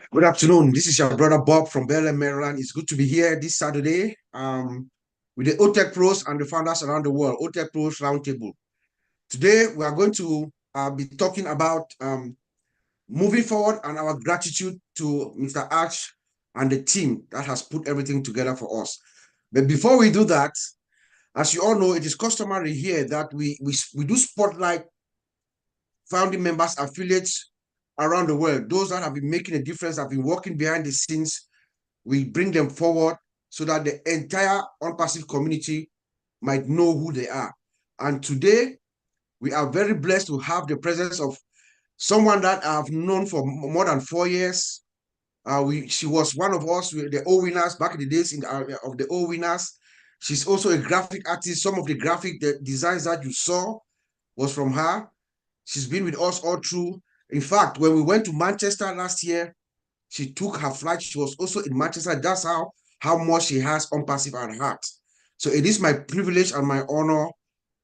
Good afternoon. This is your brother Bob from Bel Maryland. It's good to be here this Saturday with the OTECH pros and the founders around the world, OTECH pros roundtable. Today, we are going to be talking about moving forward and our gratitude to Mr. Arch and the team that has put everything together for us. But before we do that, as you all know, it is customary here that we do spotlight founding members, affiliates around the world, those that have been making a difference, have been working behind the scenes. We bring them forward so that the entire ONPASSIVE community might know who they are. And today, we are very blessed to have the presence of someone that I've known for more than 4 years. She was one of us, the O winners back in the days of the O winners. She's also a graphic artist. Some of the designs that you saw was from her. She's been with us all through. In fact, when we went to Manchester last year, she took her flight. She was also in Manchester. That's how much she has ONPASSIVE at heart. So it is my privilege and my honor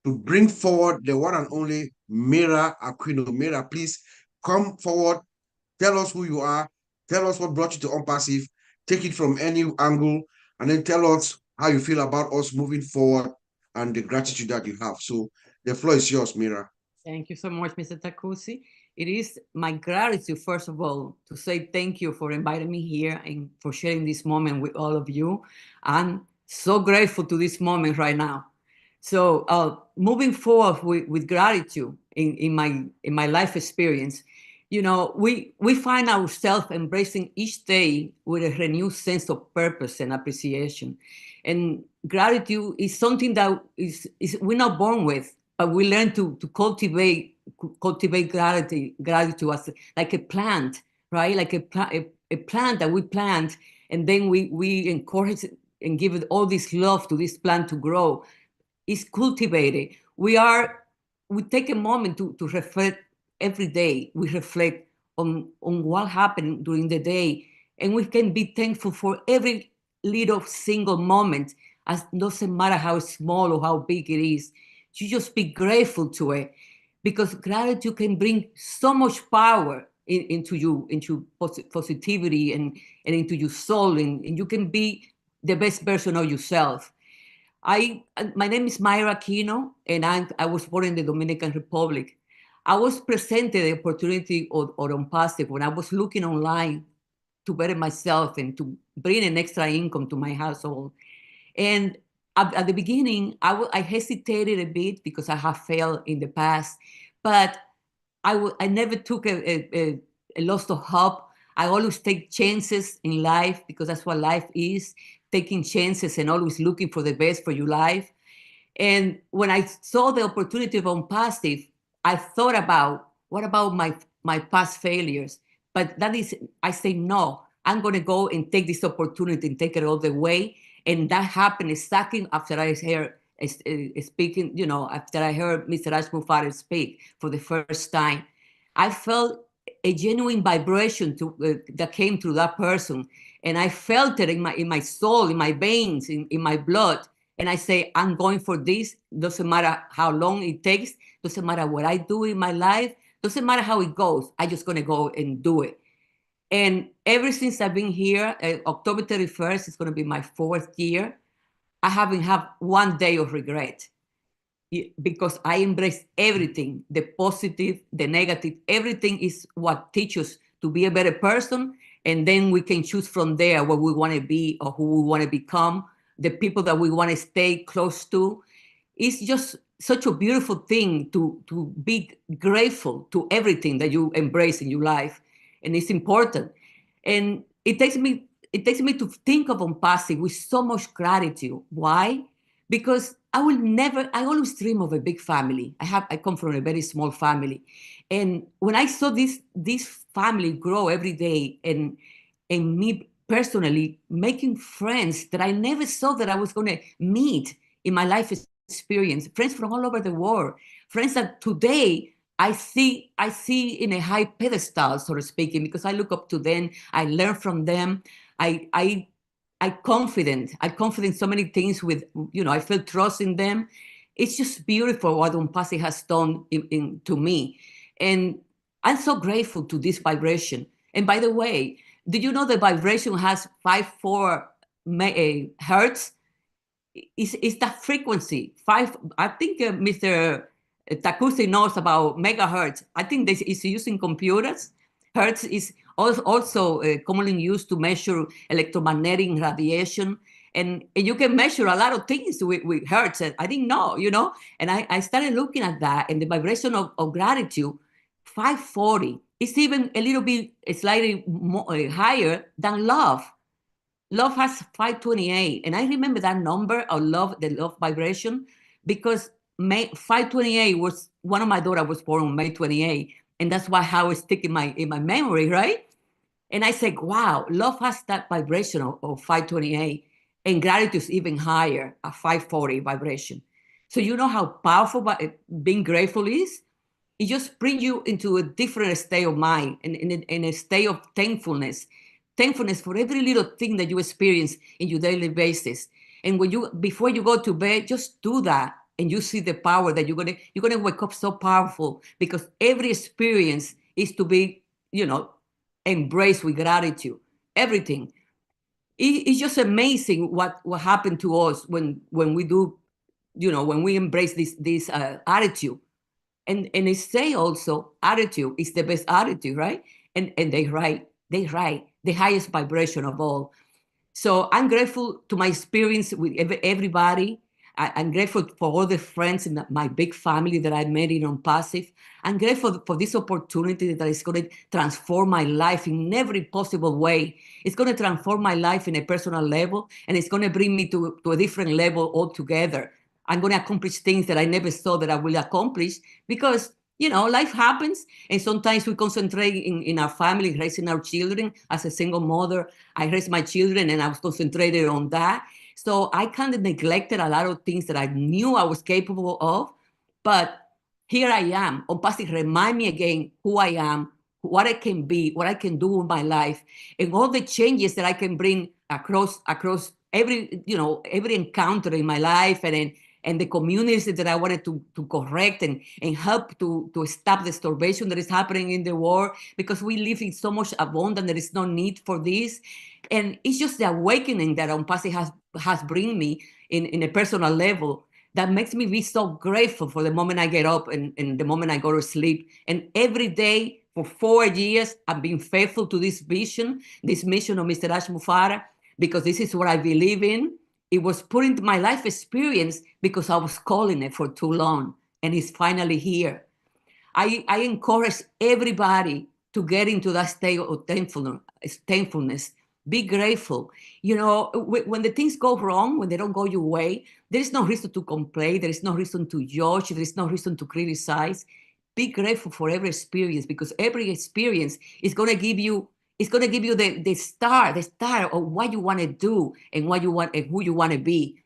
to bring forward the one and only Mira Aquino. Mira, please come forward. Tell us who you are. Tell us what brought you to ONPASSIVE. Take it from any angle, and then tell us how you feel about us moving forward and the gratitude that you have. So the floor is yours, Mira. Thank you so much, Mr. Takusi. It is my gratitude, first of all, to say thank you for inviting me here and for sharing this moment with all of you. I'm so grateful to this moment right now. So moving forward with gratitude in my life experience, you know, we find ourselves embracing each day with a renewed sense of purpose and appreciation. And gratitude is something that is we're not born with, but we learn to cultivate gratitude as like a plant, right? Like a plant that we plant, and then we encourage and give it all this love to this plant to grow. Is cultivated. We take a moment to reflect every day. We reflect on what happened during the day, and we can be thankful for every little single moment, as doesn't matter how small or how big it is. You just be grateful to it, because gratitude can bring so much power into you, into positivity and into your soul, and you can be the best version of yourself. My name is Mayra Aquino, and I was born in the Dominican Republic. I was presented the opportunity of ONPASSIVE when I was looking online to better myself and to bring an extra income to my household. And at the beginning, I hesitated a bit because I have failed in the past, but I never took a loss of hope. I always take chances in life, because that's what life is, taking chances and always looking for the best for your life. And when I saw the opportunity of ONPASSIVE, I thought about, what about my past failures? But that is, I say, no, I'm going to go and take this opportunity and take it all the way. And that happened exactly after I heard speaking, you know, after I heard Mr. Mufareh speak for the first time. I felt a genuine vibration that came through that person. And I felt it in my soul, in my veins, in my blood. And I say, I'm going for this. Doesn't matter how long it takes. Doesn't matter what I do in my life. Doesn't matter how it goes. I just going to go and do it. And ever since I've been here, October 31st is going to be my 4th year. I haven't had one day of regret, because I embrace everything, the positive, the negative. Everything is what teaches to be a better person. And then we can choose from there what we want to be or who we want to become, the people that we want to stay close to. It's just such a beautiful thing to be grateful to everything that you embrace in your life. And it's important. And it takes me to think of ONPASSIVE with so much gratitude. Why? Because I always dream of a big family. I come from a very small family. And when I saw this family grow every day, and me personally making friends that I never saw that I was going to meet in my life experience, friends from all over the world, friends that today I see in a high pedestal, so to speaking, because I look up to them, I learn from them. I I I confident so many things with, I feel trust in them. It's just beautiful what Umpasi has done to me. And I'm so grateful to this vibration. And by the way, Did you know the vibration has 54 hertz? Is that frequency. I think Mr. Takusi knows about megahertz. I think this is used in computers. Hertz is also commonly used to measure electromagnetic radiation. And you can measure a lot of things with hertz. I didn't know, and I started looking at that, and the vibration of gratitude, 540, is even a little bit slightly more, higher than love. Love has 528, and I remember that number of love, the love vibration, because 528 was one of my daughter was born on May 28, and that's why how it's stick in my memory, right? And I said, wow, love has that vibration of 528, and gratitude is even higher, a 540 vibration. So you know how powerful being grateful is? It just brings you into a different state of mind, and in a state of thankfulness for every little thing that you experience in your daily basis. And before you go to bed, just do that, and you see the power that you're gonna wake up so powerful, because every experience is to be, embraced with gratitude. Everything. It's just amazing what happened to us when we do, when we embrace this attitude. And they say also attitude is the best attitude, right? And they right, the highest vibration of all. So I'm grateful to my experience with everybody. I'm grateful for all the friends in my big family that I met in ONPASSIVE. I'm grateful for this opportunity that is going to transform my life in every possible way. It's going to transform my life in a personal level, and it's going to bring me to a different level altogether. I'm going to accomplish things that I never thought that I will accomplish, because life happens, and sometimes we concentrate in our family, raising our children. As a single mother, I raised my children, and I was concentrated on that. So I kind of neglected a lot of things that I knew I was capable of. But here I am. ONPASSIVE remind me again who I am, what I can be, what I can do in my life, and all the changes that I can bring across every encounter in my life, and the communities that I wanted to correct and help to stop the starvation that is happening in the world, because we live in so much abundance, there is no need for this. And it's just the awakening that ONPASSIVE has bring me in a personal level that makes me be so grateful for the moment I get up and the moment I go to sleep. And every day for 4 years, I've been faithful to this mission of Mr. Ash Mufareh, because this is what I believe in. It was put into my life experience because I was calling it for too long, and it's finally here. I encourage everybody to get into that state of thankfulness. Be grateful. When the things go wrong, when they don't go your way, there is no reason to complain. There is no reason to judge. There is no reason to criticize. Be grateful for every experience, because every experience is going to give you the star of what you want to do and what you want and who you want to be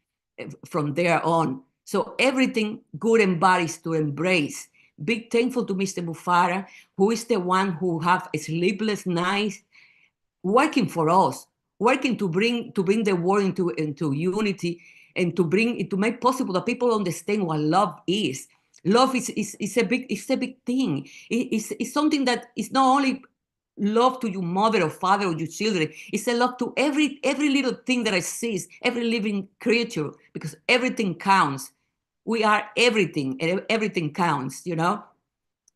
from there on. So everything good and bad is to embrace. Be thankful to Mr. Mufareh, who is the one who have sleepless nights, working for us, working to bring the world into unity, and to make possible that people understand what love is. Love is a big thing. It's something that is not only love to your mother or father or your children. It's a love to every little thing that exists, every living creature, because everything counts. We are everything, and everything counts.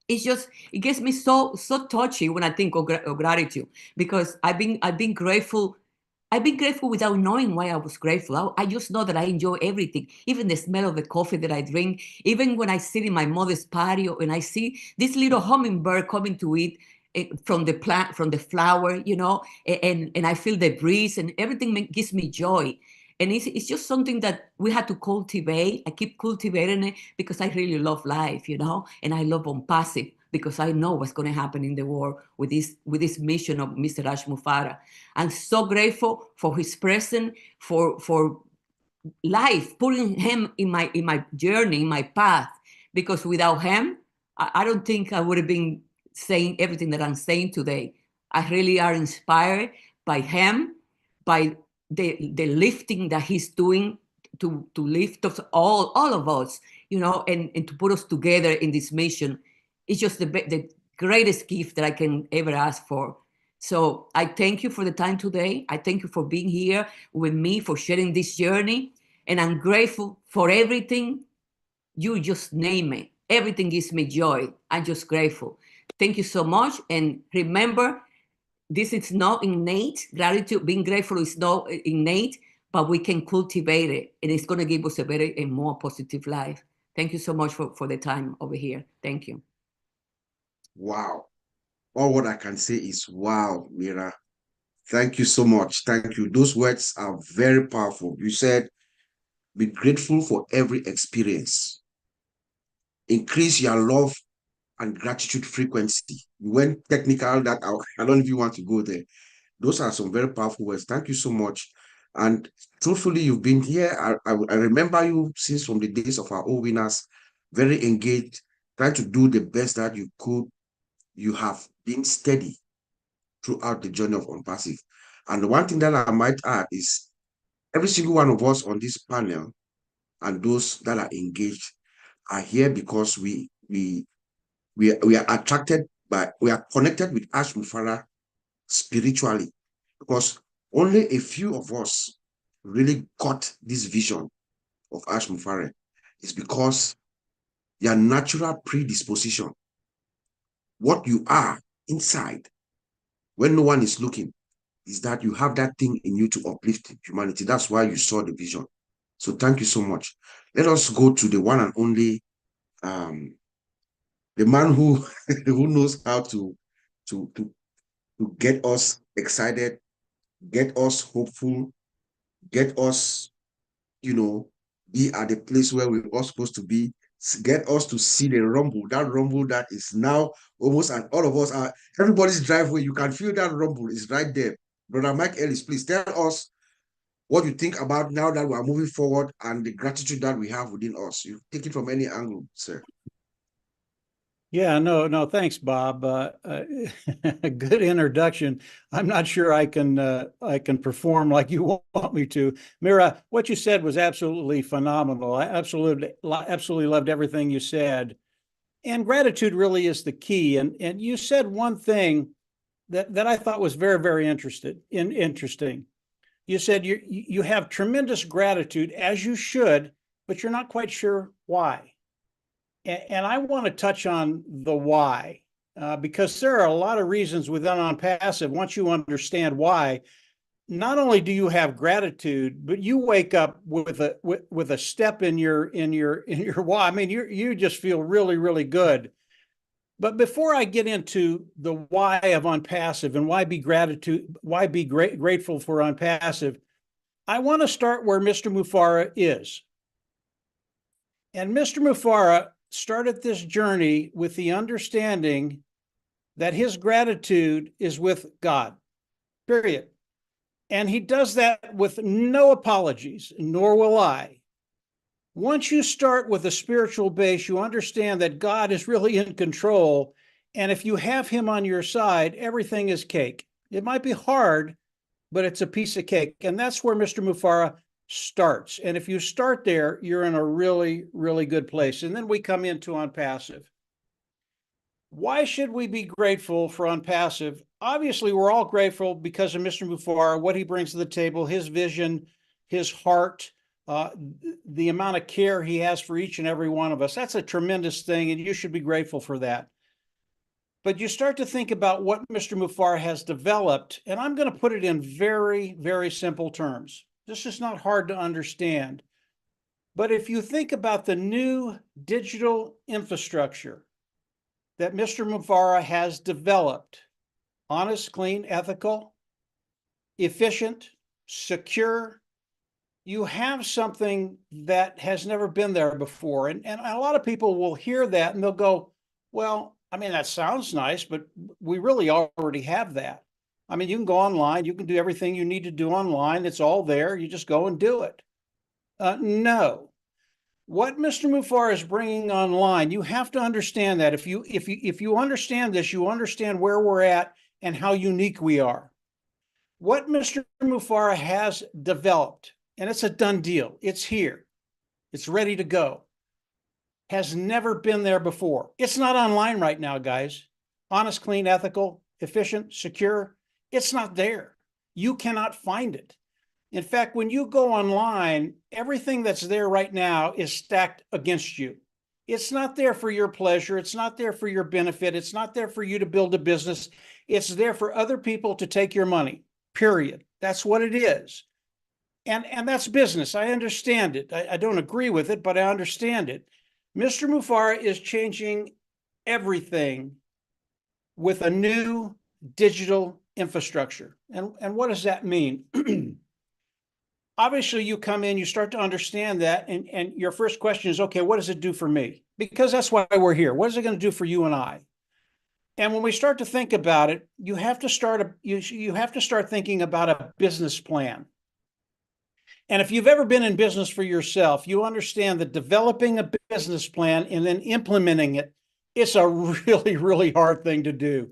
It gets me so touchy when I think of gratitude, because I've been grateful. I've been grateful without knowing why I was grateful. I just know that I enjoy everything, even the smell of the coffee that I drink, even when I sit in my mother's patio and I see this little hummingbird coming to eat from the plant, from the flower, and I feel the breeze, and everything gives me joy. And it's just something that we had to cultivate. I keep cultivating it because I really love life, and I love ONPASSIVE because I know what's going to happen in the world with this mission of Mr. Ash Mufareh. I'm so grateful for his presence, for life, putting him in my journey, in my path, because without him, I don't think I would have been saying everything that I'm saying today. I really are inspired by him, by the lifting that he's doing to lift us all of us, and to put us together in this mission. It's just the greatest gift that I can ever ask for. So I thank you for the time today. I thank you for being here with me, for sharing this journey. And I'm grateful for everything. You just name it. Everything gives me joy. I'm just grateful. Thank you so much. And remember, this is not innate. Gratitude, being grateful is not innate, but we can cultivate it. And it's going to give us a better and more positive life. Thank you so much for the time over here. Thank you. Wow. All what I can say is wow, Mira. Thank you so much. Thank you. Those words are very powerful. You said, be grateful for every experience. Increase your love and gratitude frequency. You went technical that I don't know if you want to go there. Those are some very powerful words. Thank you so much. And truthfully, you've been here. I remember you since from the days of our old winners, very engaged, trying to do the best that you could. You have been steady throughout the journey of ONPASSIVE. And the one thing that I might add is every single one of us on this panel and those that are engaged are here because we are attracted by, we are connected with Ash Mufareh spiritually, because only a few of us really got this vision of Ash Mufareh. It's because your natural predisposition, what you are inside when no one is looking, is that you have that thing in you to uplift humanity. That's why you saw the vision. So thank you so much. Let us go to the one and only, the man who who knows how to get us excited, get us hopeful, get us, be at the place where we're all supposed to be, get us to see the rumble, that rumble that is now almost, and all of us are, everybody's driveway, you can feel that rumble is right there. Brother Mike Ellis, please tell us what you think about now that we are moving forward and the gratitude that we have within us. You take it from any angle, sir. Yeah, no, thanks, Bob. Good introduction. I'm not sure I can perform like you want me to. Mira, what you said was absolutely phenomenal. I absolutely loved everything you said. And gratitude really is the key. And you said one thing that I thought was very, very interesting. You said you have tremendous gratitude, as you should, but you're not quite sure why. And I want to touch on the why, because there are a lot of reasons within ONPASSIVE. Once you understand why, not only do you have gratitude, but you wake up with a step in your why. I mean, you just feel really, really good. But before I get into the why of ONPASSIVE and why be grateful for ONPASSIVE, I want to start where Mr. Mufareh is. And Mr. Mufareh started this journey with the understanding that his gratitude is with God, period. And he does that with no apologies, nor will I. Once you start with a spiritual base, you understand that God is really in control. And if you have him on your side, everything is cake. It might be hard, but it's a piece of cake. And that's where Mr. Mufareh starts. And if you start there, you're in a really, really good place. And then we come into ONPASSIVE. Why should we be grateful for ONPASSIVE? Obviously, we're all grateful because of Mr. Mufareh, what he brings to the table, his vision, his heart, the amount of care he has for each and every one of us. That's a tremendous thing, and you should be grateful for that. But you start to think about what Mr. Mufareh has developed, and I'm going to put it in very, very simple terms. This is not hard to understand. But if you think about the new digital infrastructure that Mr. Mufareh has developed, honest, clean, ethical, efficient, secure, you have something that has never been there before. And a lot of people will hear that and they'll go, well, I mean, that sounds nice, but we really already have that. I mean, you can go online, you can do everything you need to do online. It's all there. You just go and do it. No. What Mr. Mufareh is bringing online, you have to understand that. If you understand this, you understand where we're at and how unique we are. What Mr. Mufareh has developed, and it's a done deal. It's here. It's ready to go. Has never been there before. It's not online right now, guys. Honest, clean, ethical, efficient, secure. It's not there. You cannot find it. In fact, when you go online, everything that's there right now is stacked against you. It's not there for your pleasure. It's not there for your benefit. It's not there for you to build a business. It's there for other people to take your money, period. That's what it is. And that's business. I understand it. I don't agree with it, but I understand it. Mr. Mufareh is changing everything with a new digital infrastructure. And what does that mean? Obviously, you come in, you start to understand that, and your first question is, okay, what does it do for me? Because that's why we're here. What is it going to do for you and I? And when we start to think about it, you have to start thinking about a business plan. And if you've ever been in business for yourself, you understand that developing a business plan and then implementing it, it's a really, really hard thing to do.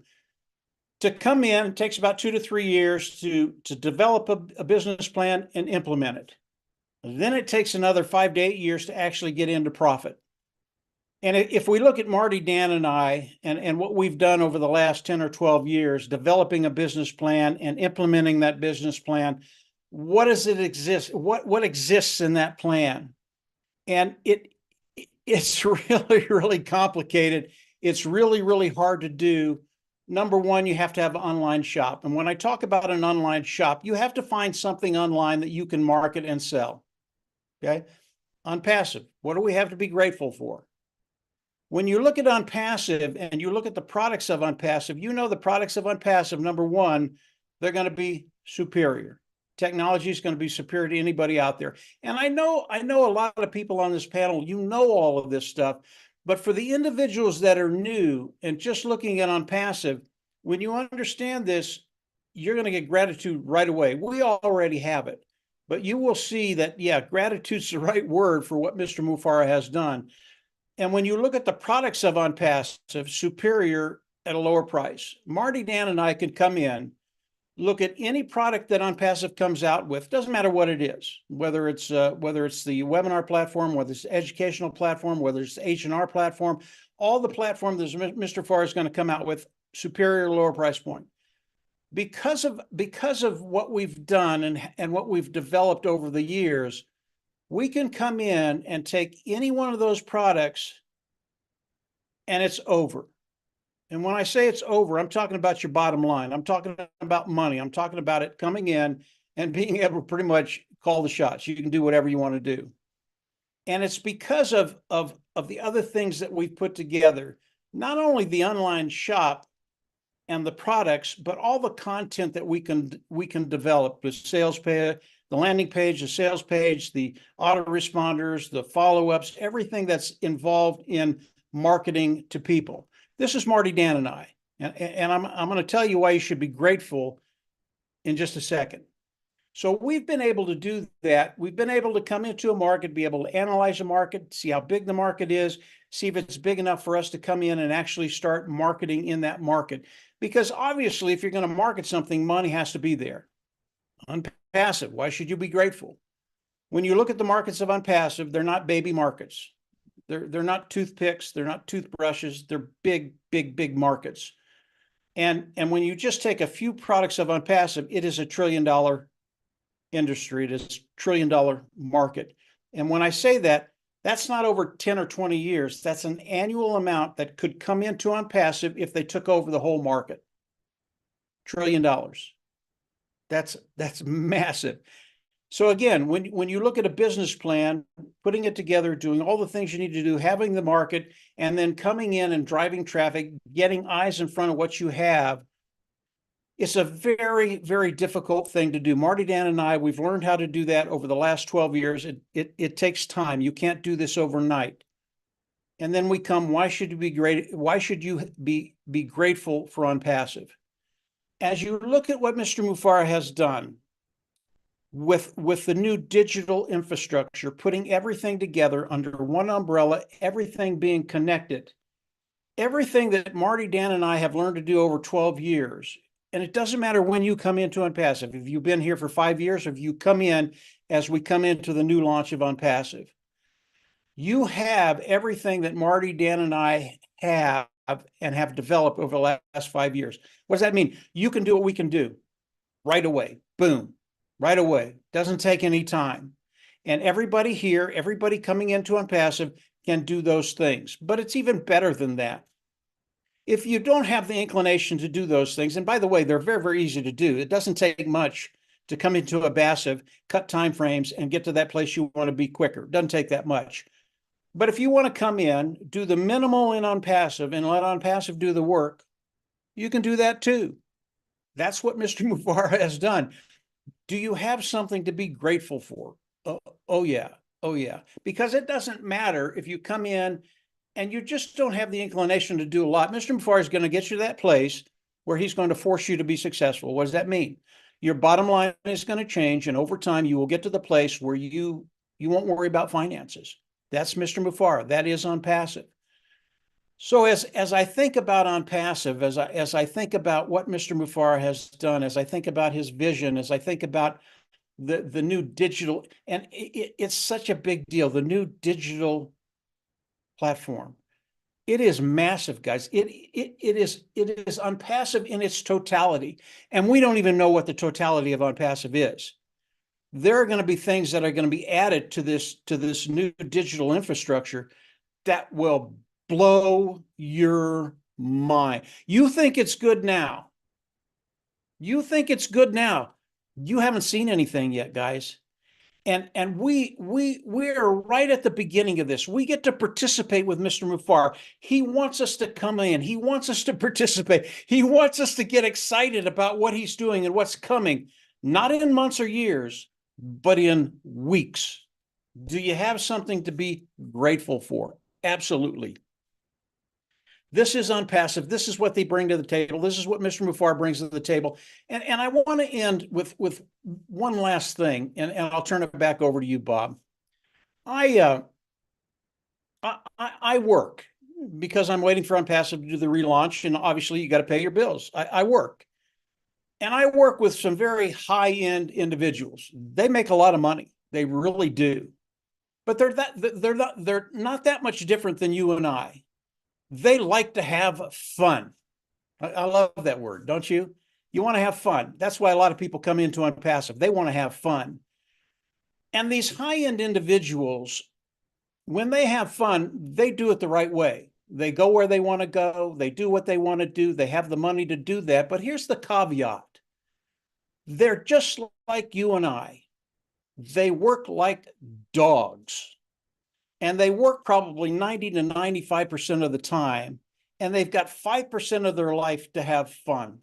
To come in, it takes about 2 to 3 years to develop a business plan and implement it. Then it takes another 5 to 8 years to actually get into profit. And if we look at Marty, Dan, and I, and what we've done over the last 10 or 12 years, developing a business plan and implementing that business plan, what does it exist? What exists in that plan? And it's really, really complicated. It's really, really hard to do. Number one, you have to have an online shop. And when I talk about an online shop, you have to find something online that you can market and sell. Okay? ONPASSIVE, what do we have to be grateful for? When you look at ONPASSIVE and you look at the products of ONPASSIVE, you know the products of ONPASSIVE, number one, they're going to be superior. Technology is going to be superior to anybody out there. And I know a lot of people on this panel, you know all of this stuff. But for the individuals that are new and just looking at ONPASSIVE, when you understand this, you're going to get gratitude right away. We already have it. But you will see that, yeah, gratitude's the right word for what Mr. Mufareh has done. And when you look at the products of ONPASSIVE, superior at a lower price, Marty, Dan, and I could come in, look at any product that ONPASSIVE comes out with, doesn't matter what it is, whether it's the webinar platform, whether it's the educational platform, whether it's the H&R platform, all the platform that Mr. Farr is going to come out with, superior lower price point. Because of what we've done and what we've developed over the years, we can come in and take any one of those products and it's over. And when I say it's over, I'm talking about your bottom line. I'm talking about money. I'm talking about it coming in and being able to pretty much call the shots. You can do whatever you want to do. And it's because of the other things that we've put together, not only the online shop and the products, but all the content that we can develop, the sales page, the landing page, the sales page, the autoresponders, the follow-ups, everything that's involved in marketing to people. This is Marty, Dan, and I, and I'm going to tell you why you should be grateful in just a second. So we've been able to do that. We've been able to come into a market, be able to analyze a market, see how big the market is, see if it's big enough for us to come in and actually start marketing in that market. Because obviously, if you're going to market something, money has to be there. ONPASSIVE, why should you be grateful? When you look at the markets of ONPASSIVE, they're not baby markets. They're not toothpicks. They're not toothbrushes. They're big, big, big markets. And when you just take a few products of ONPASSIVE, it is $1 trillion industry. It is $1 trillion market. And when I say that, that's not over 10 or 20 years. That's an annual amount that could come into ONPASSIVE if they took over the whole market. $1 trillion. That's massive. So again, when you look at a business plan, putting it together, doing all the things you need to do, having the market, and then coming in and driving traffic, getting eyes in front of what you have, it's a very, very difficult thing to do. Marty, Dan, and I, we've learned how to do that over the last 12 years. It takes time. You can't do this overnight. And then we come, why should you be great? Why should you be grateful for ONPASSIVE? As you look at what Mr. Mufareh has done, with the new digital infrastructure, putting everything together under one umbrella, everything being connected, everything that Marty, Dan, and I have learned to do over 12 years, and it doesn't matter when you come into ONPASSIVE, if you've been here for 5 years, or if you come in as we come into the new launch of ONPASSIVE, you have everything that Marty, Dan, and I have and have developed over the last 5 years. What does that mean? You can do what we can do. right away. Boom, right away. Doesn't take any time. And everybody here, everybody coming into ONPASSIVE can do those things. But it's even better than that. If you don't have the inclination to do those things, and by the way, they're very, very easy to do. It doesn't take much to come into ONPASSIVE, cut timeframes, and get to that place you want to be quicker. It doesn't take that much. But if you want to come in, do the minimal in ONPASSIVE and let ONPASSIVE do the work, you can do that too. That's what Mr. Mufareh has done. Do you have something to be grateful for? Oh yeah. Oh yeah. Because it doesn't matter if you come in and you just don't have the inclination to do a lot. Mr. Mufareh is going to get you to that place where he's going to force you to be successful. What does that mean? Your bottom line is going to change, and over time you will get to the place where you won't worry about finances. That's Mr. Mufareh. That is ONPASSIVE. So as I think about ONPASSIVE, as I think about what Mr. Mufareh has done, as I think about his vision, as I think about the new digital, and it's such a big deal, the new digital platform. It is massive, guys. It is ONPASSIVE in its totality. And we don't even know what the totality of ONPASSIVE is. There are going to be things that are going to be added to this new digital infrastructure that will blow your mind. You think it's good now. You think it's good now. You haven't seen anything yet, guys. And we're right at the beginning of this. We get to participate with Mr. Mufareh. He wants us to come in. He wants us to participate. He wants us to get excited about what he's doing and what's coming, not in months or years, but in weeks. Do you have something to be grateful for? Absolutely. This is ONPASSIVE. This is what they bring to the table. This is what Mr. Mufareh brings to the table. And I want to end with one last thing, and I'll turn it back over to you, Bob. I work because I'm waiting for ONPASSIVE to do the relaunch, and obviously you got to pay your bills. I work. And I work with some very high-end individuals. They make a lot of money. They really do. But they're not that much different than you and I. They like to have fun. I love that word, don't you? You want to have fun. That's why a lot of people come into ONPASSIVE. They want to have fun. And these high-end individuals, when they have fun, they do it the right way. They go where they want to go. They do what they want to do. They have the money to do that. But here's the caveat. They're just like you and I. They work like dogs. And they work probably 90 to 95% of the time, and they've got 5% of their life to have fun.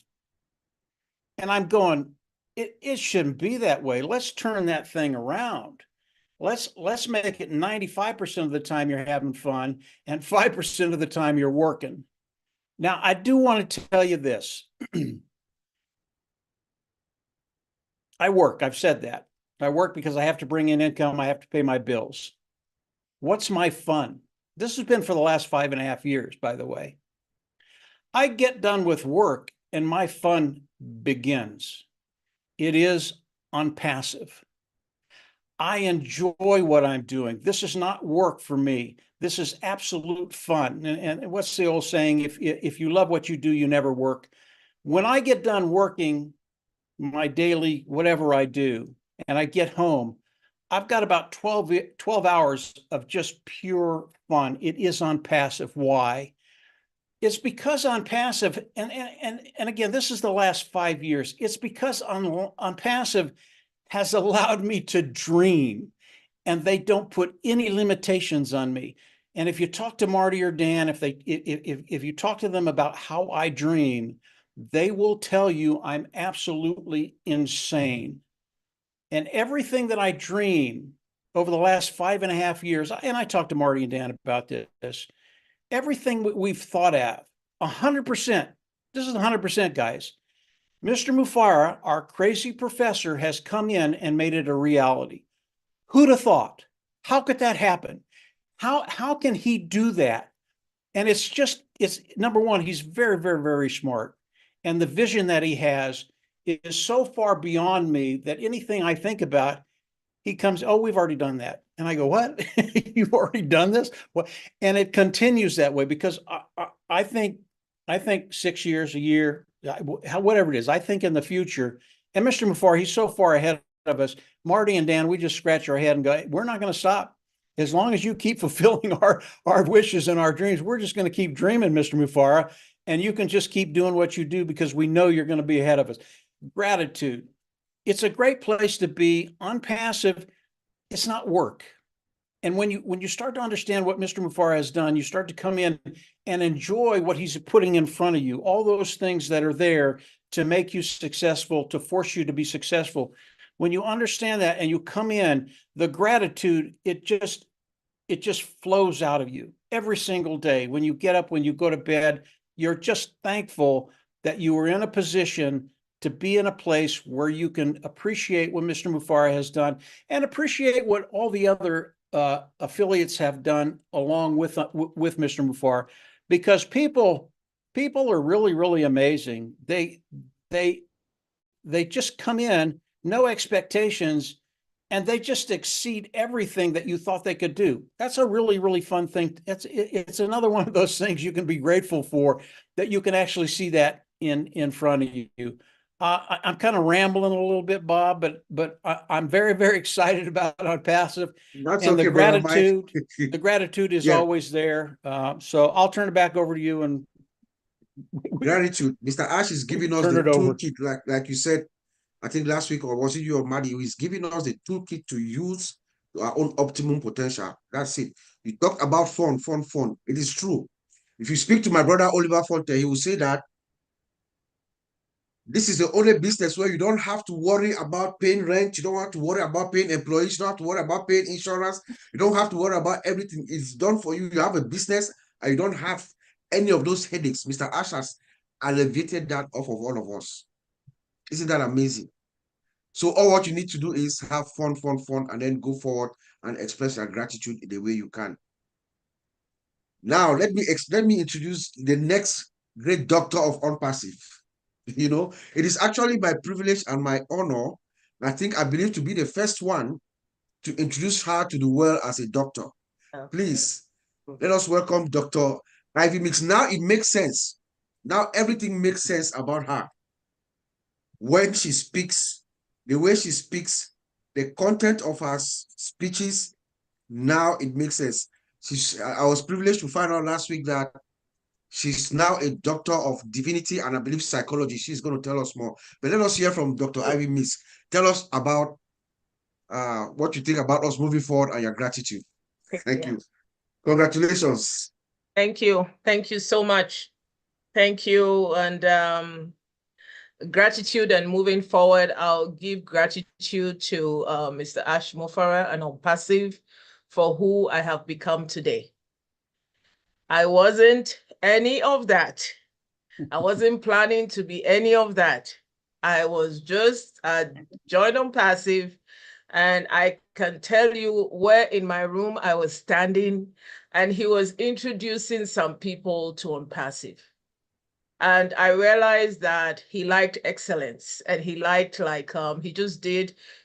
And I'm going, it shouldn't be that way. Let's turn that thing around. Let's make it 95% of the time you're having fun and 5% of the time you're working. Now, I do want to tell you this. I work. I've said that. I work because I have to bring in income. I have to pay my bills. What's my fun? This has been for the last 5.5 years, by the way. I get done with work and my fun begins. It is ONPASSIVE. I enjoy what I'm doing. This is not work for me. This is absolute fun. And what's the old saying? If you love what you do, you never work. When I get done working my daily whatever I do, and I get home, I've got about 12 hours of just pure fun. It is ONPASSIVE. Why? It's because ONPASSIVE, and again, this is the last 5 years. It's because ONPASSIVE has allowed me to dream, and they don't put any limitations on me. And if you talk to Marty or Dan, if you talk to them about how I dream, they will tell you I'm absolutely insane. And everything that I dream over the last 5.5 years, and I talked to Marty and Dan about this, everything we've thought of, 100%, this is 100%, guys. Mr. Mufareh, our crazy professor, has come in and made it a reality. Who'd have thought? How could that happen? How can he do that? And it's number one, he's very, very, very smart. And the vision that he has is so far beyond me that anything I think about, he comes, oh, we've already done that. And I go, what? You've already done this? Well, and it continues that way because I think 6 years, a year, whatever it is, I think in the future, And Mr. Mufareh, he's so far ahead of us. Marty and Dan, we just scratch our head and go, we're not going to stop. As long as you keep fulfilling our wishes and our dreams, we're just going to keep dreaming, Mr. Mufareh. And you can just keep doing what you do because we know you're going to be ahead of us. Gratitude. It's a great place to be. ONPASSIVE, it's not work. And when you start to understand what Mr. Mufareh has done, you start to come in and enjoy what he's putting in front of you, all those things that are there to make you successful, to force you to be successful. When you understand that and you come in, the gratitude, it just flows out of you every single day. When you get up, when you go to bed, you're just thankful that you were in a position to be in a place where you can appreciate what Mr. Mufareh has done and appreciate what all the other affiliates have done along with Mr. Mufareh, because people are really, really amazing. They just come in, no expectations, and they just exceed everything that you thought they could do. That's a really, really fun thing. It's another one of those things you can be grateful for, that you can actually see that in front of you. I'm kind of rambling a little bit, Bob, but I'm very, very excited about ONPASSIVE. That's and okay, brother Mike. the gratitude is Yeah. always there. So I'll turn it back over to you and Gratitude. Mr. Ash is giving us turn the it over. toolkit, like you said, I think last week, or was it you or Maddie? He's giving us the toolkit to use to our own optimum potential. That's it. You talked about fun. It is true. If you speak to my brother Oliver Fonte, he will say that this is the only business where you don't have to worry about paying rent. You don't have to worry about paying employees. You don't have to worry about paying insurance. You don't have to worry about everything. It's done for you. You have a business and you don't have any of those headaches. Mr. Ash has alleviated that off of all of us. Isn't that amazing? So all what you need to do is have fun, and then go forward and express your gratitude in the way you can. Now, let me introduce the next great doctor of ONPASSIVE. You know, it is actually my privilege and my honor, I believe, to be the first one to introduce her to the world as a doctor. Okay. Please, let us welcome Dr. Ivy Mix. Now it makes sense. Now everything makes sense about her. When she speaks, the way she speaks, the content of her speeches, now it makes sense. I was privileged to find out last week that she's now a doctor of divinity and I believe psychology. She's going to tell us more. But let us hear from Dr. Ivy Miss. Tell us about what you think about us moving forward and your gratitude. Thank you. Congratulations. Thank you. Thank you so much. Thank you. And gratitude and moving forward, I'll give gratitude to Mr. Ash Mufareh and ONPASSIVE for who I have become today. I wasn't any of that. I wasn't planning to be any of that. I was just joined ONPASSIVE, and I can tell you where in my room I was standing, and he was introducing some people to ONPASSIVE. And I realized that he liked excellence, and he liked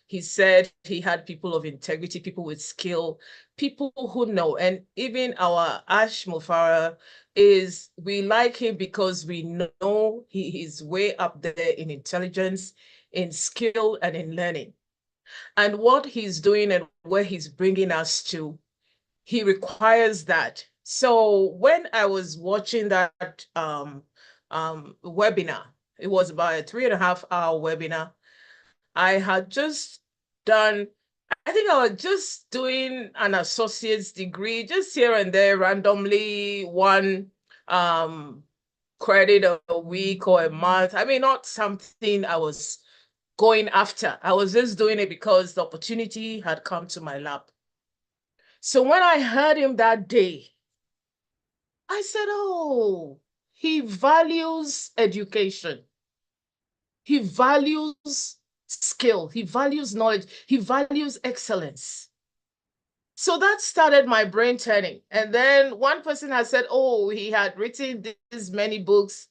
he said he had people of integrity, people with skill, people who know. And even our Ash Mufareh we like him because we know he is way up there in intelligence, in skill, and in learning. And what he's doing and where he's bringing us to, he requires that. So when I was watching that webinar, it was about a 3.5-hour webinar. I had just done, I think I was just doing an associate's degree, just here and there, randomly, one credit a week or a month. I mean, not something I was going after. I was just doing it because the opportunity had come to my lap. So when I heard him that day, I said, oh, he values education. He values skill. He values knowledge. He values excellence. So that started my brain turning. And then one person had said, oh, he had written these many books.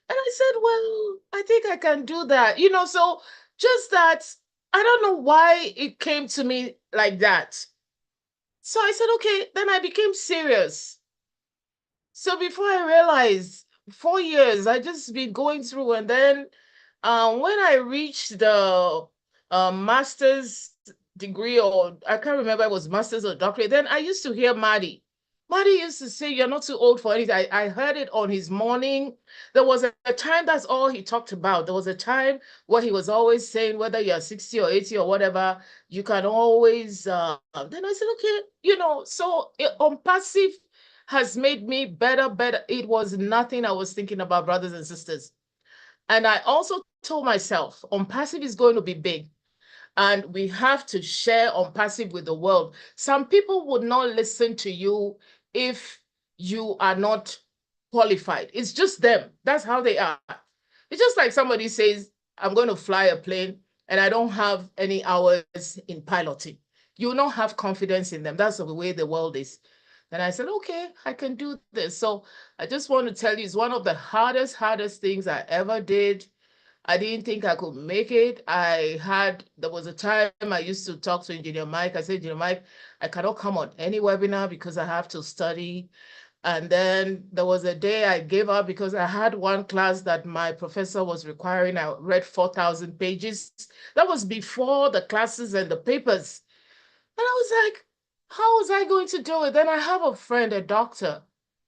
And I said, well, I think I can do that. You know, so just that, I don't know why it came to me like that. So I said, okay, then I became serious. So before I realized, 4 years, I just been going through, and then When I reached the master's degree, or I can't remember, it was master's or doctorate, then I used to hear Maddie. Maddie used to say, you're not too old for anything. I heard it on his morning. There was a time, that's all he talked about. There was a time where he was always saying, whether you're 60 or 80 or whatever, you can always, then I said, okay, you know, so ONPASSIVE has made me better. It was nothing I was thinking about, brothers and sisters. And I also told myself, ONPASSIVE is going to be big. And we have to share ONPASSIVE with the world. Some people would not listen to you if you are not qualified. It's just them. That's how they are. It's just like somebody says, I'm going to fly a plane and I don't have any hours in piloting. You will not have confidence in them. That's the way the world is. And I said, okay, I can do this. So I just want to tell you, it's one of the hardest things I ever did. I didn't think I could make it. There was a time I used to talk to Engineer Mike. I said, Engineer Mike, I cannot come on any webinar because I have to study. And then there was a day I gave up because I had one class that my professor was requiring. I read 4,000 pages. That was before the classes and the papers. And I was like, how was I going to do it? Then I have a friend, a doctor,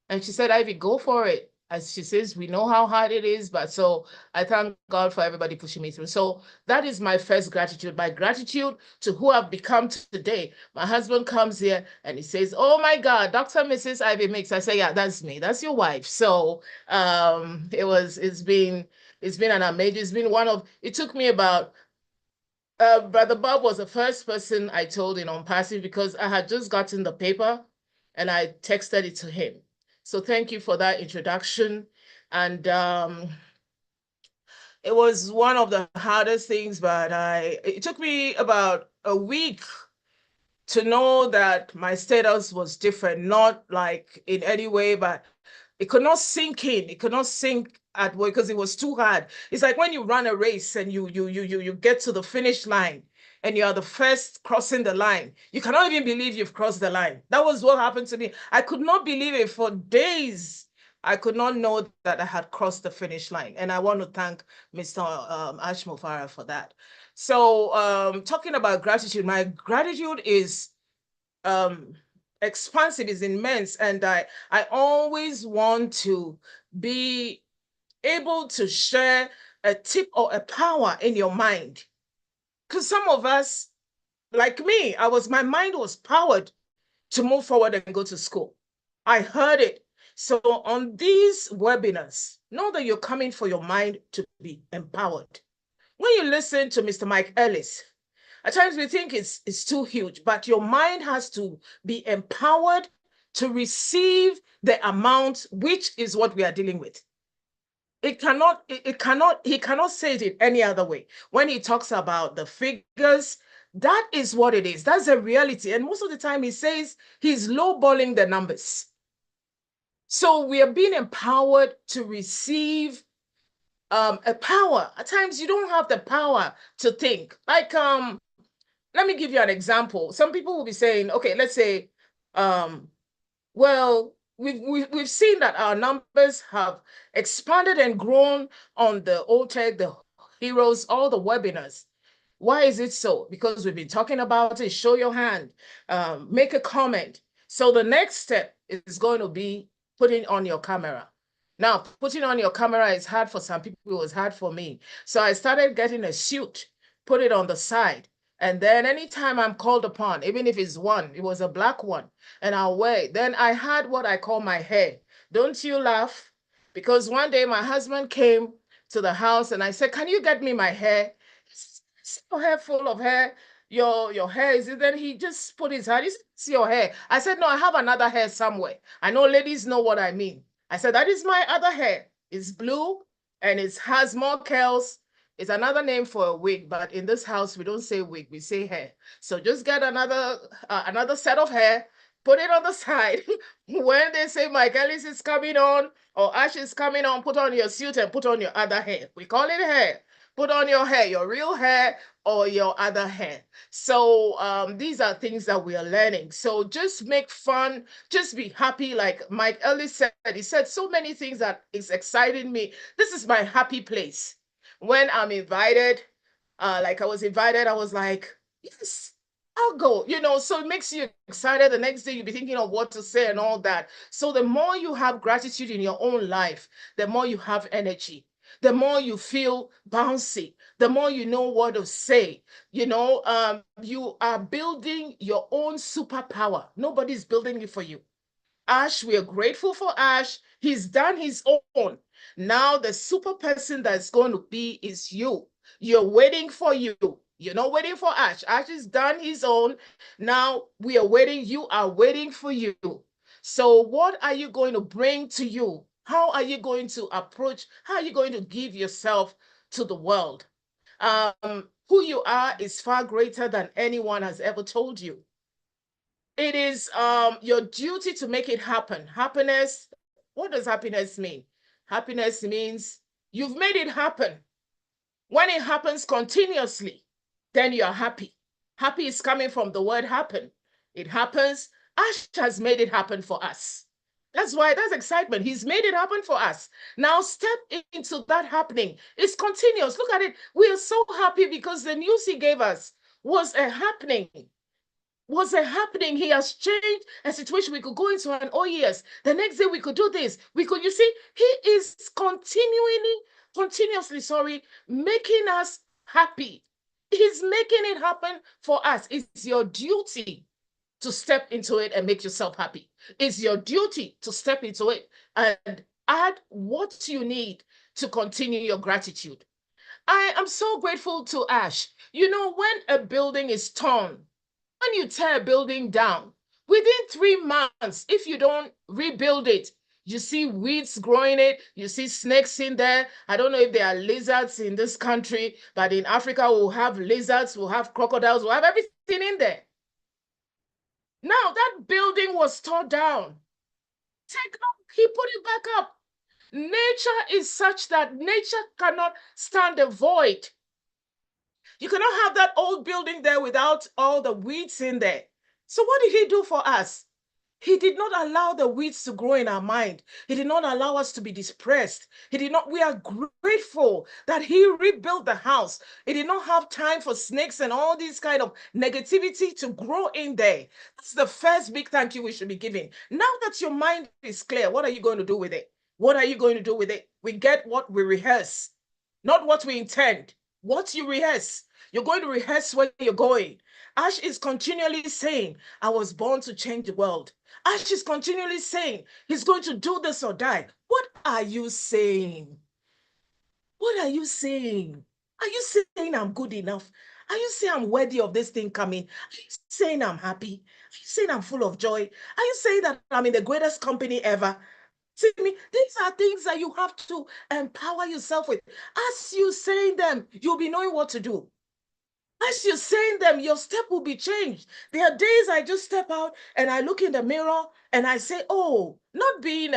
and she said, Ivy, go for it. As she says, we know how hard it is, but so I thank God for everybody pushing me through. So that is my first gratitude. My gratitude to who I've become today. My husband comes here and he says, oh my God, Dr. Mrs. Ivy Mix. I say, yeah, that's me. That's your wife. So it's been an amazing, it took me about, Brother Bob was the first person I told in ONPASSIVE because I had just gotten the paper and I texted it to him. So thank you for that introduction. And it was one of the hardest things, but it took me about a week to know that my status was different, not like in any way, but it could not sink in. It could not sink at work because it was too hard. It's like when you run a race and you get to the finish line and you are the first crossing the line. You cannot even believe you've crossed the line. That was what happened to me. I could not believe it for days. I could not know that I had crossed the finish line. And I want to thank Mr. Ash Mufareh for that. So talking about gratitude, my gratitude is expansive, is immense. And I always want to be able to share a tip or a power in your mind. Because some of us, like me, my mind was powered to move forward and go to school. I heard it. So on these webinars, know that you're coming for your mind to be empowered. When you listen to Mr. Mike Ellis, at times we think it's too huge, but your mind has to be empowered to receive the amount, which is what we are dealing with. He cannot say it in any other way. When he talks about the figures, that is what it is. That's the reality. And most of the time he says he's lowballing the numbers. So we are being empowered to receive a power. At times you don't have the power to think. Like, let me give you an example. Some people will be saying, okay, let's say, well, we've seen that our numbers have expanded and grown on the OTECH, the Heroes, all the webinars. Why is it so? Because we've been talking about it. Show your hand, make a comment. So the next step is going to be putting on your camera. Now, putting on your camera is hard for some people. It was hard for me. So I started getting a suit, put it on the side. And then anytime I'm called upon, even if it's one, it was a black one, and I'll wear it. Then I had what I call my hair. Don't you laugh? Because one day my husband came to the house and I said, can you get me my hair? Your hair full of hair. Your hair is it? Then he just put his hand. He said, see your hair. I said, no, I have another hair somewhere. I know ladies know what I mean. I said, that is my other hair. It's blue and it has more curls. It's another name for a wig, but in this house, we don't say wig, we say hair. So just get another set of hair, put it on the side. When they say Mike Ellis is coming on or Ash is coming on, put on your suit and put on your other hair. We call it hair. Put on your hair, your real hair or your other hair. So these are things that we are learning. So just make fun, just be happy. Like Mike Ellis said, he said so many things that is exciting me. This is my happy place. when I'm invited, like I was invited, I was like, yes, I'll go, you know, so it makes you excited. The next day you'll be thinking of what to say and all that. So the more you have gratitude in your own life, the more you have energy, the more you feel bouncy, the more you know what to say. You know, you are building your own superpower. Nobody's building it for you. Ash, we are grateful for Ash. He's done his own. Now the super person that's going to be is you. You're waiting for you. You're not waiting for Ash. Ash has done his own. Now we are waiting. You are waiting for you. So what are you going to bring to you? How are you going to approach? How are you going to give yourself to the world? Who you are is far greater than anyone has ever told you. It is your duty to make it happen. Happiness, what does happiness mean? Happiness means you've made it happen. When it happens continuously, then you're happy. Happy is coming from the word happen. It happens. Ash has made it happen for us. That's why that's excitement. He's made it happen for us. Now step into that happening. It's continuous. Look at it. We are so happy because the news he gave us was a happening. He has changed a situation. We could go into an, oh yes, the next day we could do this. We could, you see, he is continuously, making us happy. He's making it happen for us. It's your duty to step into it and make yourself happy. It's your duty to step into it and add what you need to continue your gratitude. I am so grateful to Ash. You know, when a building is torn, when you tear a building down, within 3 months, if you don't rebuild it, you see weeds growing it, you see snakes in there. I don't know if there are lizards in this country, but in Africa, we'll have lizards, we'll have crocodiles, we'll have everything in there. Now, that building was torn down. He put it back up. Nature is such that nature cannot stand a void. You cannot have that old building there without all the weeds in there. So what did he do for us? He did not allow the weeds to grow in our mind. He did not allow us to be depressed. We are grateful that he rebuilt the house. He did not have time for snakes and all these kind of negativity to grow in there. That's the first big thank you we should be giving. Now that your mind is clear, what are you going to do with it? What are you going to do with it? We get what we rehearse, not what we intend. What you rehearse. You're going to rehearse where you're going. Ash is continually saying, I was born to change the world. Ash is continually saying, he's going to do this or die. What are you saying? What are you saying? Are you saying I'm good enough? Are you saying I'm worthy of this thing coming? Are you saying I'm happy? Are you saying I'm full of joy? Are you saying that I'm in the greatest company ever? See me, these are things that you have to empower yourself with. As you saying them, you'll be knowing what to do. As you're saying them, your step will be changed. There are days I just step out and I look in the mirror and I say, oh, not being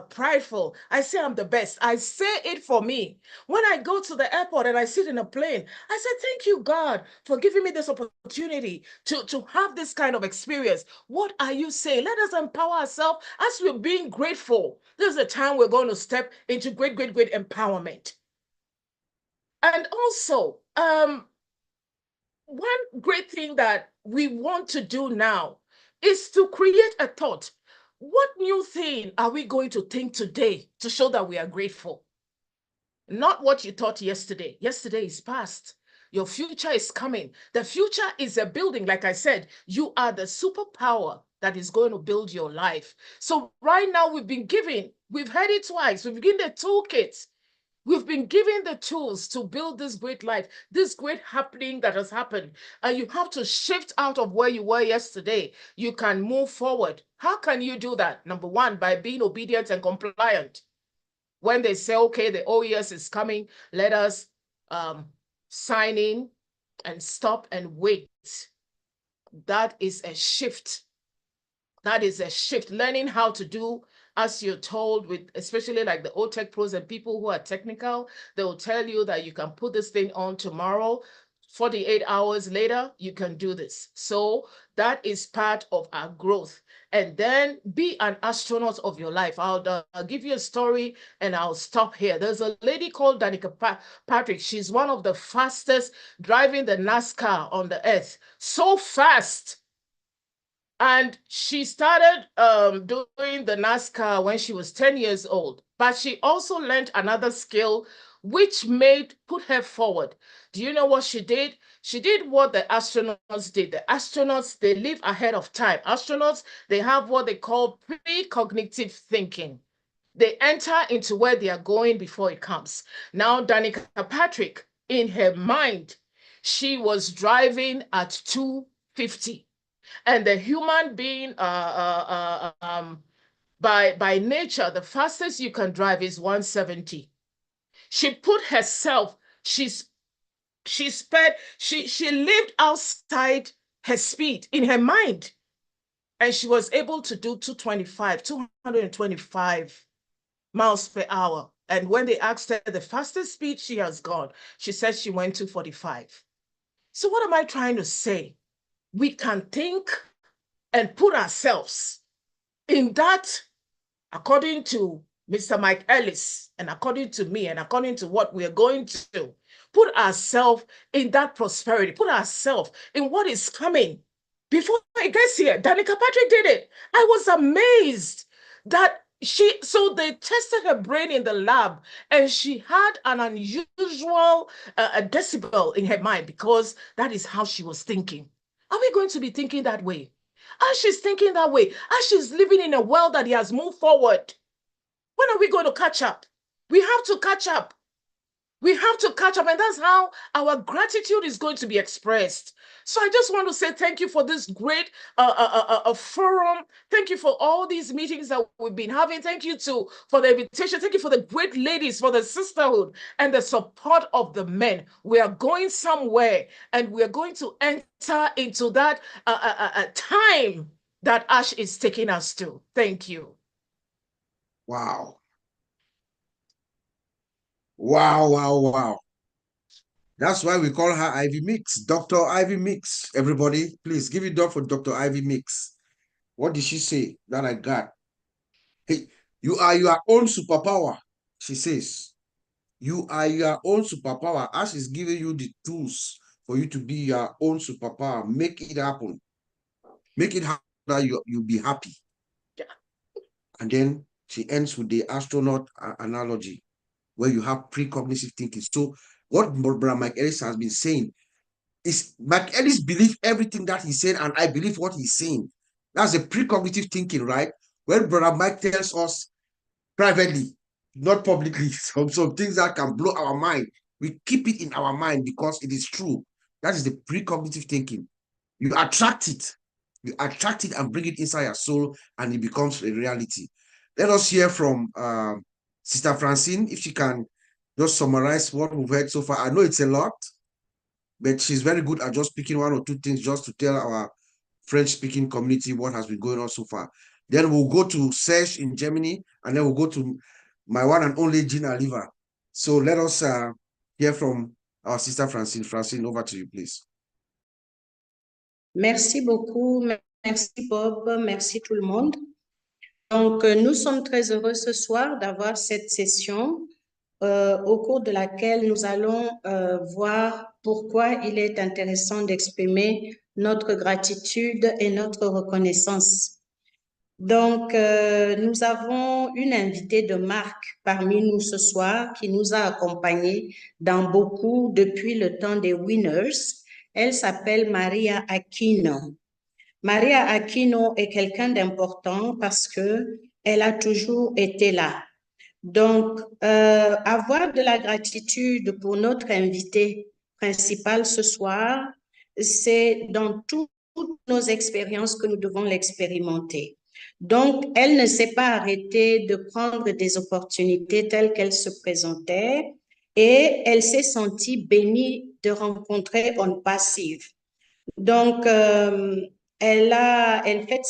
prideful. I say I'm the best. I say it for me. When I go to the airport and I sit in a plane, I say, thank you, God, for giving me this opportunity to have this kind of experience. What are you saying? Let us empower ourselves as we're being grateful. This is the time we're going to step into great empowerment. And also, one great thing that we want to do now is to create a thought. What new thing are we going to think today to show that we are grateful? Not what you thought yesterday. Yesterday is past. Your future is coming. The future is a building. Like I said, you are the superpower that is going to build your life. So right now we've heard it twice. We've given the toolkit. We've been given the tools to build this great life, this great happening that has happened. And you have to shift out of where you were yesterday. You can move forward. How can you do that? Number one, by being obedient and compliant. When they say, okay, the OES is coming, let us sign in and stop and wait. That is a shift. That is a shift. Learning how to do as you're told, with especially like the OTECH pros and people who are technical, they will tell you that you can put this thing on tomorrow 48 hours later, you can do this. So that is part of our growth. And then be an astronaut of your life. I'll give you a story and I'll stop here. There's a lady called Danica Patrick. She's one of the fastest driving the NASCAR on the earth. So fast. And she started doing the NASCAR when she was 10 years old. But she also learned another skill which put her forward. Do you know what she did? She did what the astronauts did. The astronauts, they live ahead of time. Astronauts, they have what they call precognitive thinking. They enter into where they are going before it comes. Now, Danica Patrick, in her mind, she was driving at 250. And the human being, by nature, the fastest you can drive is 170. She put herself, she lived outside her speed in her mind. And she was able to do 225 miles per hour. And when they asked her the fastest speed she has gone, she said she went 245. So what am I trying to say? We can think and put ourselves in that, according to Mr. Mike Ellis, and according to me, and according to what we're going to put ourselves in that prosperity, put ourselves in what is coming. Before it gets here, Danica Patrick did it. I was amazed that so they tested her brain in the lab and she had an unusual decibel in her mind because that is how she was thinking. Are we going to be thinking that way? As she's thinking that way, as she's living in a world that he has moved forward, when are we going to catch up? We have to catch up. We have to catch up, and that's how our gratitude is going to be expressed. So I just want to say thank you for this great forum. Thank you for all these meetings that we've been having. Thank you for the invitation. Thank you for the great ladies, for the sisterhood, and the support of the men. We are going somewhere, and we are going to enter into that time that Ash is taking us to. Thank you. Wow. Wow, wow, wow. That's why we call her Ivy Mix, Dr. Ivy Mix. Everybody, please give it up for Dr. Ivy Mix. What did she say that I got? Hey, you are your own superpower, she says. You are your own superpower. Ash is giving you the tools for you to be your own superpower. Make it happen. Make it happen that you'll be happy. Yeah. And then she ends with the astronaut analogy, where you have precognitive thinking. So what Brother Mike Ellis has been saying is Mike Ellis believes everything that he's saying, and I believe what he's saying. That's a precognitive thinking, right? When Brother Mike tells us privately, not publicly, some things that can blow our mind, we keep it in our mind because it is true. That is the precognitive thinking. You attract it. You attract it and bring it inside your soul, and it becomes a reality. Let us hear from Sister Francine, if she can just summarize what we've heard so far. I know it's a lot, but she's very good at just picking one or two things just to tell our French-speaking community what has been going on so far. Then we'll go to Serge in Germany, and then we'll go to my one and only Gina Liva. So let us hear from our Sister Francine. Francine, over to you, please. Merci beaucoup. Merci Bob. Merci tout le monde. Donc, nous sommes très heureux ce soir d'avoir cette session au cours de laquelle nous allons voir pourquoi il est intéressant d'exprimer notre gratitude et notre reconnaissance. Donc, nous avons une invitée de marque parmi nous ce soir qui nous a accompagnés dans beaucoup depuis le temps des Winners. Elle s'appelle Maria Aquino. Maria Aquino est quelqu'un d'important parce qu'elle a toujours été là. Donc, avoir de la gratitude pour notre invitée principale ce soir, c'est dans toutes nos expériences que nous devons l'expérimenter. Donc, elle ne s'est pas arrêtée de prendre des opportunités telles qu'elles se présentaient et elle s'est sentie bénie de rencontrer ONPASSIVE. Donc, elle fête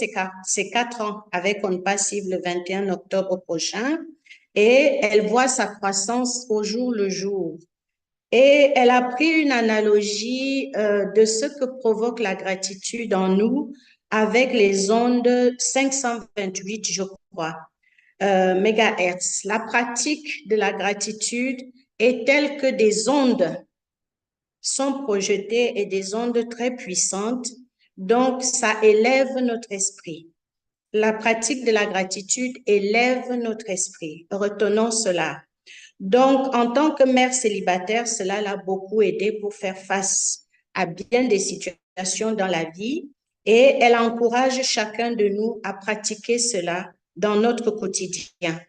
ses 4 ans avec ONPASSIVE le 21 octobre prochain et elle voit sa croissance au jour le jour. Et elle a pris une analogie de ce que provoque la gratitude en nous avec les ondes 528, je crois, mégahertz. La pratique de la gratitude est telle que des ondes sont projetées et des ondes très puissantes, donc ça élève notre esprit. La pratique de la gratitude élève notre esprit. Retenons cela. Donc, en tant que mère célibataire, cela l'a beaucoup aidée pour faire face à bien des situations dans la vie et elle encourage chacun de nous à pratiquer cela dans notre quotidien.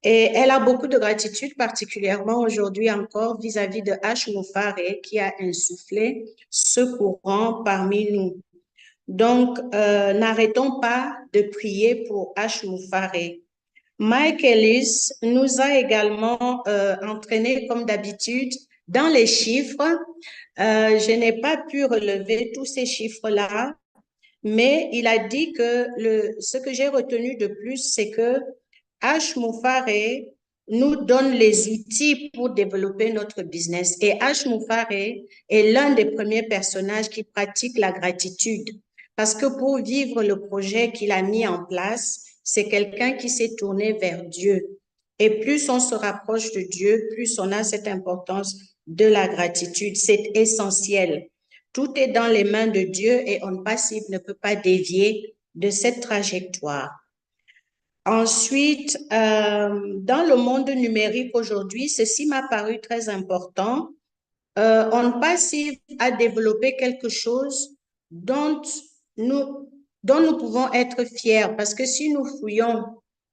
Et elle a beaucoup de gratitude, particulièrement aujourd'hui encore vis-à-vis de Mufareh qui a insufflé ce courant parmi nous. Donc, n'arrêtons pas de prier pour Mufareh. Mike Ellis nous a également entraînés, comme d'habitude, dans les chiffres. Je n'ai pas pu relever tous ces chiffres-là, mais il a dit que ce que j'ai retenu de plus, c'est que Mufareh nous donne les outils pour développer notre business. Et Mufareh est l'un des premiers personnages qui pratique la gratitude. Parce que pour vivre le projet qu'il a mis en place, c'est quelqu'un qui s'est tourné vers Dieu. Et plus on se rapproche de Dieu, plus on a cette importance de la gratitude. C'est essentiel. Tout est dans les mains de Dieu et ONPASSIVE ne peut pas dévier de cette trajectoire. Ensuite, dans le monde numérique aujourd'hui, ceci m'a paru très important. ONPASSIVE a développé quelque chose dont nous pouvons être fiers parce que si nous fouillons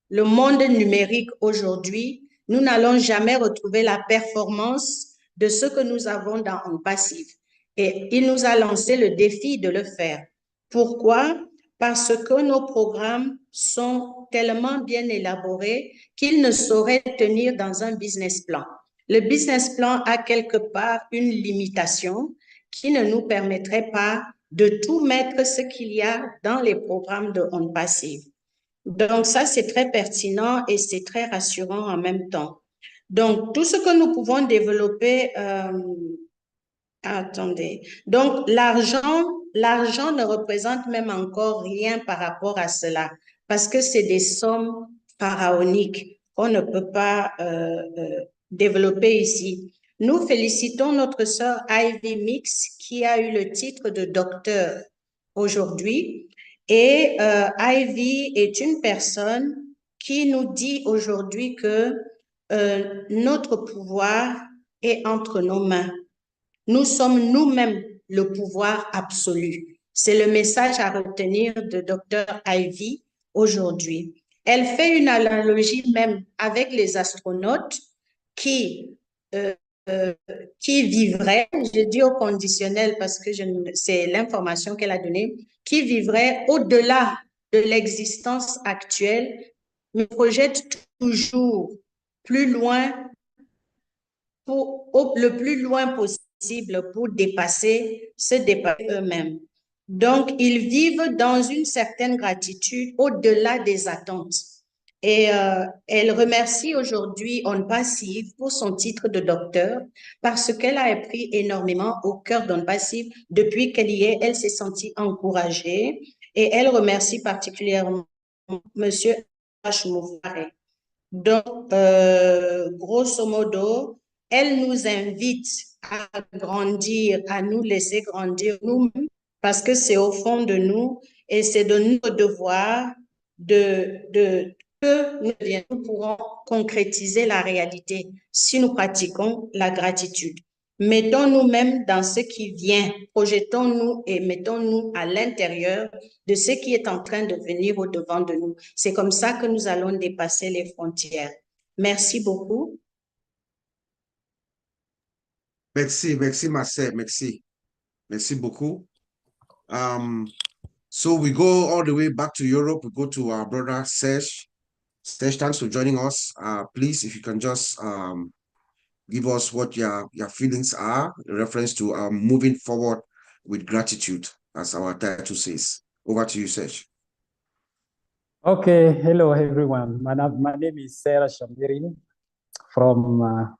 le monde numérique aujourd'hui, nous n'allons jamais retrouver la performance de ce que nous avons dans ONPASSIVE. Et il nous a lancé le défi de le faire. Pourquoi? Parce que nos programmes sont tellement bien élaborés qu'ils ne sauraient tenir dans un business plan. Le business plan a quelque part une limitation qui ne nous permettrait pas de tout mettre ce qu'il y a dans les programmes de ONPASSIVE. Donc ça, c'est très pertinent et c'est très rassurant en même temps. Donc, tout ce que nous pouvons développer, attendez, donc l'argent ne représente même encore rien par rapport à cela parce que c'est des sommes pharaoniques qu'on ne peut pas développer ici. Nous félicitons notre sœur Ivy Mix qui a eu le titre de docteur aujourd'hui. Et Ivy est une personne qui nous dit aujourd'hui que notre pouvoir est entre nos mains. Nous sommes nous-mêmes le pouvoir absolu. C'est le message à retenir de Dr. Ivy aujourd'hui. Elle fait une analogie même avec les astronautes qui vivraient, je dis au conditionnel parce que c'est l'information qu'elle a donnée, qui vivraient au-delà de l'existence actuelle, mais projettent toujours plus loin, le plus loin possible pour se dépasser eux-mêmes. Donc, ils vivent dans une certaine gratitude au-delà des attentes. Et elle remercie aujourd'hui ONPASSIVE pour son titre de docteur parce qu'elle a appris énormément au cœur d'ONPASSIVE. Depuis qu'elle y est, elle s'est sentie encouragée et elle remercie particulièrement M. Mufareh. Donc, grosso modo, elle nous invite à grandir, à nous laisser grandir nous-mêmes parce que c'est au fond de nous et c'est de notre devoir que nous pourrons concrétiser la réalité si nous pratiquons la gratitude. Mettons nous-mêmes dans ce qui vient, projetons-nous et mettons-nous à l'intérieur de ce qui est en train de venir au-devant de nous. C'est comme ça que nous allons dépasser les frontières. Merci beaucoup. Merci, Marcel, merci. Merci beaucoup. So we go all the way back to Europe. We go to our brother Serge. Serge, thanks for joining us. Please, if you can just give us what your feelings are in reference to moving forward with gratitude, as our title says. Over to you, Serge. Okay, hello everyone. My name is Serge from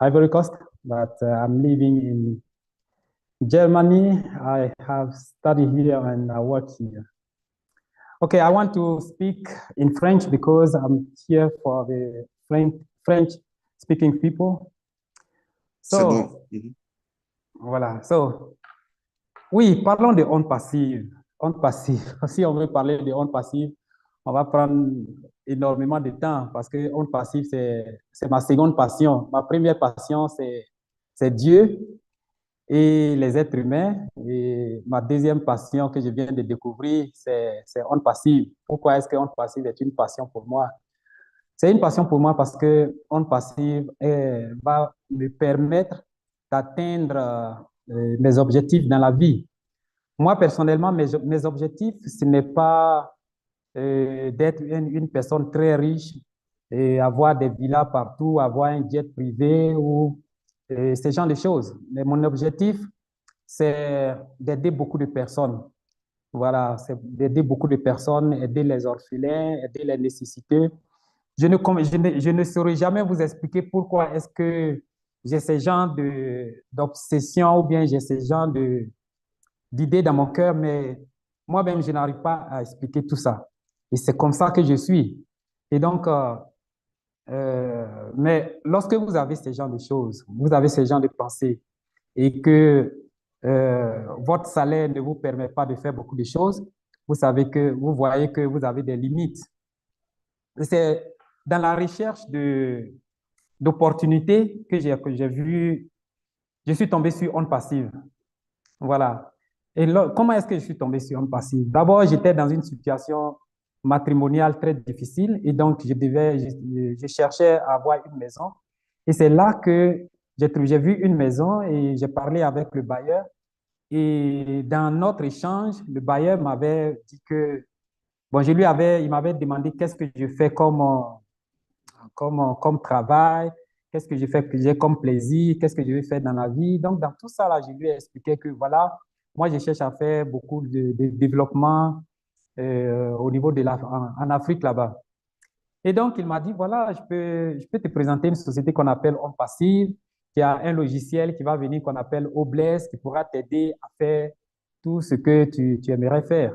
Ivory Coast. but I'm living in Germany. I have studied here and I work here. Okay, I want to speak in French because I'm here for the French-speaking people. C'est bon. So, voilà. So, oui, parlons de ondes passives. Ondes passives. Si on veut parler de ondes passives, on va prendre énormément de temps parce que ondes passives, c'est ma seconde passion. Ma première passion, c'est Dieu et les êtres humains. Et ma deuxième passion que je viens de découvrir, c'est ondes passives. Pourquoi est-ce que ondes passives est une passion pour moi? C'est une passion pour moi parce que ondes passives va me permettre d'atteindre mes objectifs dans la vie. Moi, personnellement, mes objectifs, ce n'est pas d'être une personne très riche et avoir des villas partout, avoir un jet privé ou ce genre de choses. Mais mon objectif, c'est d'aider beaucoup de personnes. Voilà, c'est d'aider beaucoup de personnes, aider les orphelins, aider les nécessiteux. Je ne saurais jamais vous expliquer pourquoi est-ce que j'ai ce genre d'obsession ou bien j'ai ce genre d'idées dans mon cœur, mais moi-même, je n'arrive pas à expliquer tout ça. Et c'est comme ça que je suis. Et donc, mais lorsque vous avez ce genre de choses, vous avez ce genre de pensées et que votre salaire ne vous permet pas de faire beaucoup de choses, vous voyez que vous avez des limites. C'est dans la recherche d'opportunités que j'ai vu, je suis tombé sur ONPASSIVE. Voilà. Et là, comment est-ce que je suis tombé sur ONPASSIVE? D'abord, j'étais dans une situation matrimoniale très difficile et donc je cherchais à avoir une maison. Et c'est là que j'ai vu une maison et j'ai parlé avec le bailleur. Et dans notre échange, le bailleur m'avait dit que, bon, il m'avait demandé qu'est-ce que je fais comme travail, qu'est-ce que je fais que j'ai comme plaisir, qu'est-ce que je vais faire dans la vie. Donc, dans tout ça, là, je lui ai expliqué que, voilà, moi, je cherche à faire beaucoup de développement au niveau en Afrique là-bas. Et donc, il m'a dit, voilà, je peux te présenter une société qu'on appelle ONPASSIVE, qui a un logiciel qui va venir qu'on appelle OBless, qui pourra t'aider à faire tout ce que tu aimerais faire.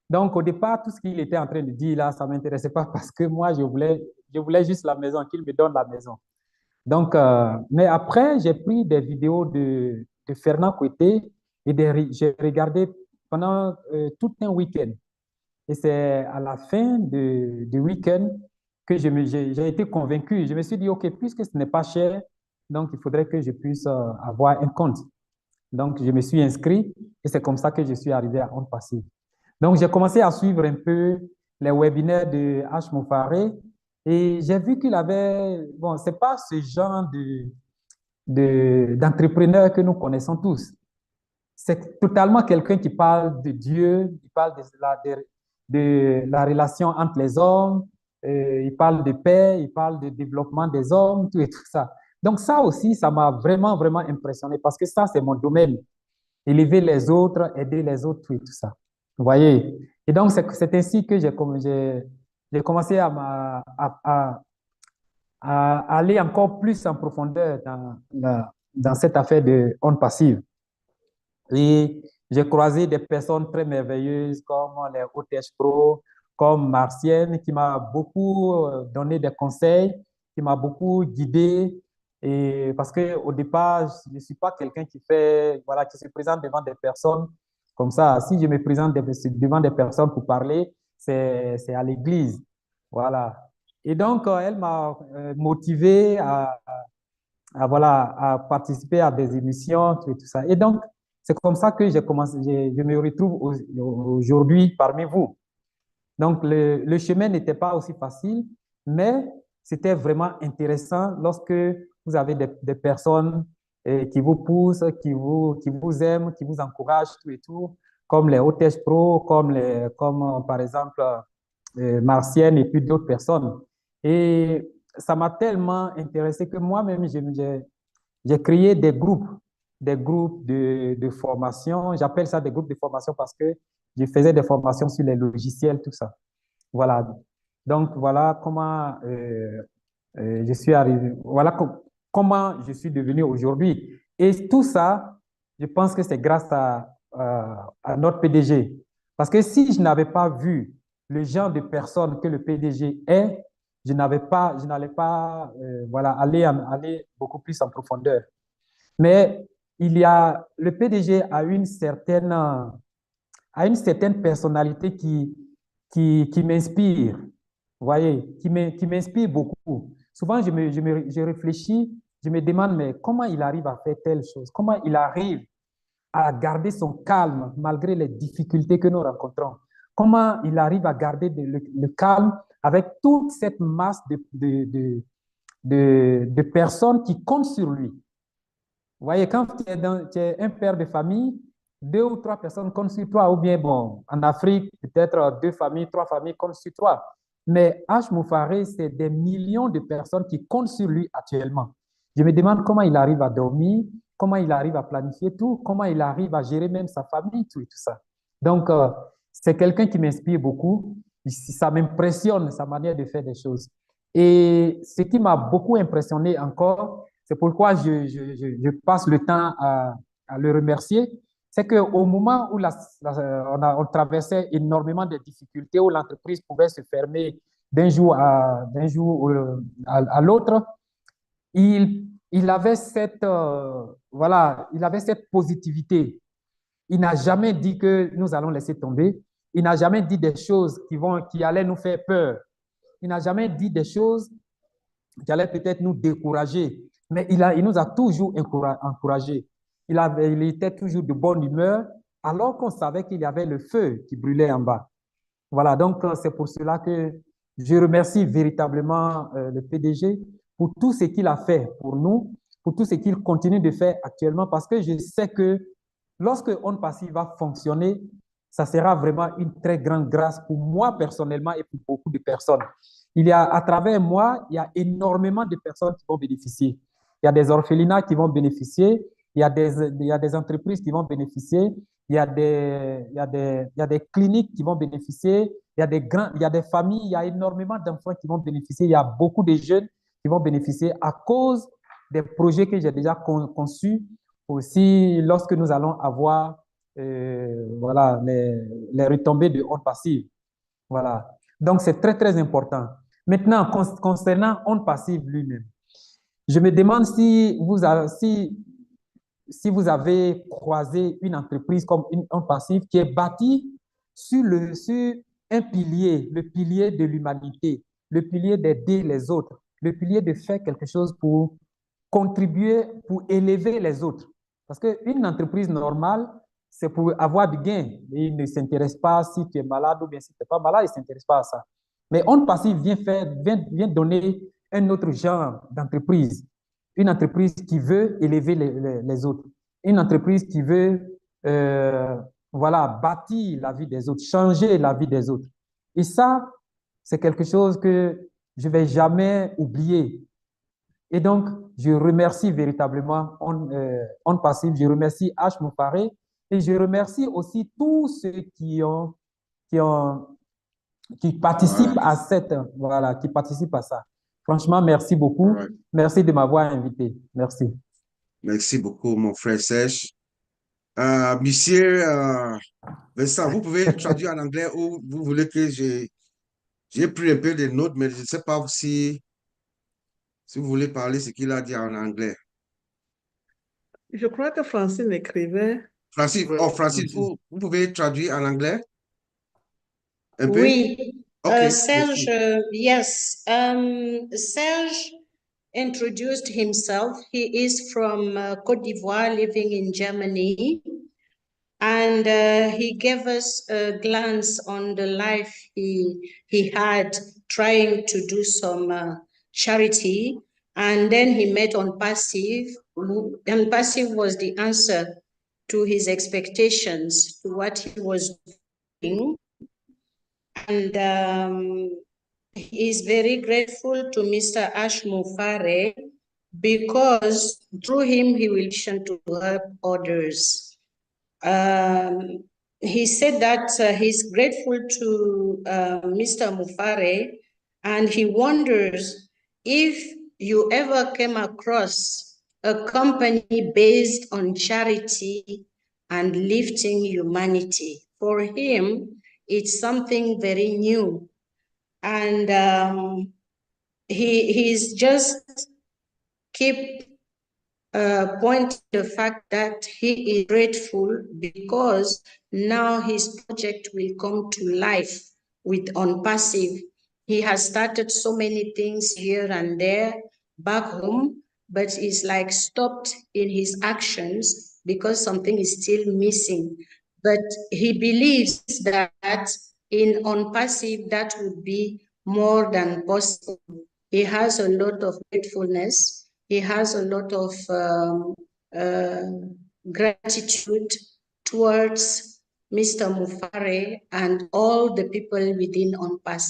Donc, au départ, tout ce qu'il était en train de dire là, ça ne m'intéressait pas parce que moi, je voulais juste la maison, qu'il me donne la maison. Donc, mais après, j'ai pris des vidéos de Fernand Coueté et j'ai regardé pendant tout un week-end. Et c'est à la fin du week-end que j'ai été convaincu. Je me suis dit, OK, puisque ce n'est pas cher, donc il faudrait que je puisse avoir un compte. Donc, je me suis inscrit et c'est comme ça que je suis arrivé à ONPASSIVE. Donc, j'ai commencé à suivre un peu les webinaires de H. Mufareh et j'ai vu qu'il avait, bon, c'est pas ce genre d'entrepreneur que nous connaissons tous. C'est totalement quelqu'un qui parle de Dieu, il parle de la relation entre les hommes, il parle de paix, il parle de développement des hommes, tout et tout ça. Donc ça aussi, ça m'a vraiment, vraiment impressionné parce que ça, c'est mon domaine. Élever les autres, aider les autres, tout et tout ça. Vous voyez? Et donc, c'est ainsi que j'ai commencé à aller encore plus en profondeur dans cette affaire de ONPASSIVE. Et j'ai croisé des personnes très merveilleuses comme les OTECH Pro, comme Martienne, qui m'a beaucoup donné des conseils, qui m'a beaucoup guidé. Et parce qu'au départ, je ne suis pas quelqu'un qui se présente devant des personnes comme ça. Si je me présente devant des personnes pour parler, c'est à l'église. Voilà. Et donc, elle m'a motivé à participer à des émissions, tout ça. Et donc, c'est comme ça que je me retrouve aujourd'hui parmi vous. Donc, le chemin n'était pas aussi facile, mais c'était vraiment intéressant lorsque vous avez des personnes qui vous poussent, qui vous aiment, qui vous encouragent, tout et tout, comme les OTECH Pro, comme par exemple Martienne et puis d'autres personnes. Et ça m'a tellement intéressé que moi-même, j'ai créé des groupes de formation. J'appelle ça des groupes de formation parce que je faisais des formations sur les logiciels, tout ça. Voilà. Donc, voilà comment je suis arrivé. Voilà comment je suis devenu aujourd'hui. Et tout ça, je pense que c'est grâce à notre PDG. Parce que si je n'avais pas vu le genre de personne que le PDG est, je n'allais pas voilà, aller beaucoup plus en profondeur. Mais le PDG a une certaine personnalité qui m'inspire, vous voyez, qui m'inspire beaucoup. Souvent, je réfléchis, je me demande, mais comment il arrive à faire telle chose? Comment il arrive à garder son calme malgré les difficultés que nous rencontrons? Comment il arrive à garder le calme avec toute cette masse de personnes qui comptent sur lui? Vous voyez, quand tu es un père de famille, 2 ou 3 personnes comptent sur toi, ou bien, bon, en Afrique, peut-être 2 familles, 3 familles comptent sur toi. Mais Mufareh, c'est des millions de personnes qui comptent sur lui actuellement. Je me demande comment il arrive à dormir, comment il arrive à planifier tout, comment il arrive à gérer même sa famille, tout et tout ça. Donc, c'est quelqu'un qui m'inspire beaucoup. Ça m'impressionne, sa manière de faire des choses. Et ce qui m'a beaucoup impressionné encore, c'est pourquoi je passe le temps à le remercier, c'est qu'au moment où on traversait énormément de difficultés, où l'entreprise pouvait se fermer d'un jour à l'autre, il avait il avait cette positivité. Il n'a jamais dit que nous allons laisser tomber. Il n'a jamais dit des choses qui allaient nous faire peur. Il n'a jamais dit des choses qui allaient peut-être nous décourager. Mais il nous a toujours encouragés. Il était toujours de bonne humeur, alors qu'on savait qu'il y avait le feu qui brûlait en bas. Voilà, donc c'est pour cela que je remercie véritablement le PDG pour tout ce qu'il a fait pour nous, pour tout ce qu'il continue de faire actuellement, parce que je sais que lorsque ONPASSIVE va fonctionner, ça sera vraiment une très grande grâce pour moi personnellement et pour beaucoup de personnes. À travers moi, il y a énormément de personnes qui vont bénéficier. Il y a des orphelinats qui vont bénéficier, il y a des entreprises qui vont bénéficier, il y a des cliniques qui vont bénéficier, il y a des familles, il y a énormément d'enfants qui vont bénéficier, il y a beaucoup de jeunes qui vont bénéficier à cause des projets que j'ai déjà conçus. Aussi, lorsque nous allons avoir voilà, les retombées de ONPASSIVE. Voilà. Donc, c'est très, très important. Maintenant, concernant ONPASSIVE lui-même, je me demande si vous avez croisé une entreprise comme ONPASSIVE qui est bâtie sur un pilier, le pilier de l'humanité, le pilier d'aider les autres, le pilier de faire quelque chose pour contribuer, pour élever les autres. Parce qu'une entreprise normale, c'est pour avoir du gain. Il ne s'intéresse pas si tu es malade ou bien si tu n'es pas malade, il ne s'intéresse pas à ça. Mais ONPASSIVE vient donner un autre genre d'entreprise. Une entreprise qui veut élever les autres. Une entreprise qui veut voilà, bâtir la vie des autres, changer la vie des autres. Et ça, c'est quelque chose que je ne vais jamais oublier. Et donc, je remercie véritablement ONPASSIVE, je remercie Mufareh et je remercie aussi tous ceux qui participent qui participent à ça. Franchement, merci beaucoup. Ouais. Merci de m'avoir invité. Merci. Merci beaucoup, mon frère Serge. Monsieur Vincent, vous pouvez traduire en anglais ou vous voulez que j'ai pris un peu de notes, mais je ne sais pas si vous voulez parler ce qu'il a dit en anglais. Je crois que Francine écrivait. Francine, vous pouvez traduire en anglais? Un peu? Oui. Okay. Serge, yes. Serge introduced himself. He is from Côte d'Ivoire, living in Germany. And he gave us a glance on the life he had trying to do some charity. And then he met ONPASSIVE. ONPASSIVE was the answer to his expectations, to what he was doing. And he is very grateful to Mr. Mufareh because through him, he will listen to help others. He said that he's grateful to Mr. Mufareh, and he wonders if you ever came across a company based on charity and lifting humanity. For him, it's something very new. And he's just keep point the fact that he is grateful because now his project will come to life with ONPASSIVE. He has started so many things here and there back home, but it's like stopped in his actions because something is still missing. But he believes that in ONPASSIVE that would be more than possible. He has a lot of gratefulness. He has a lot of gratitude towards Mr. Mufareh and all the people within ONPASSIVE.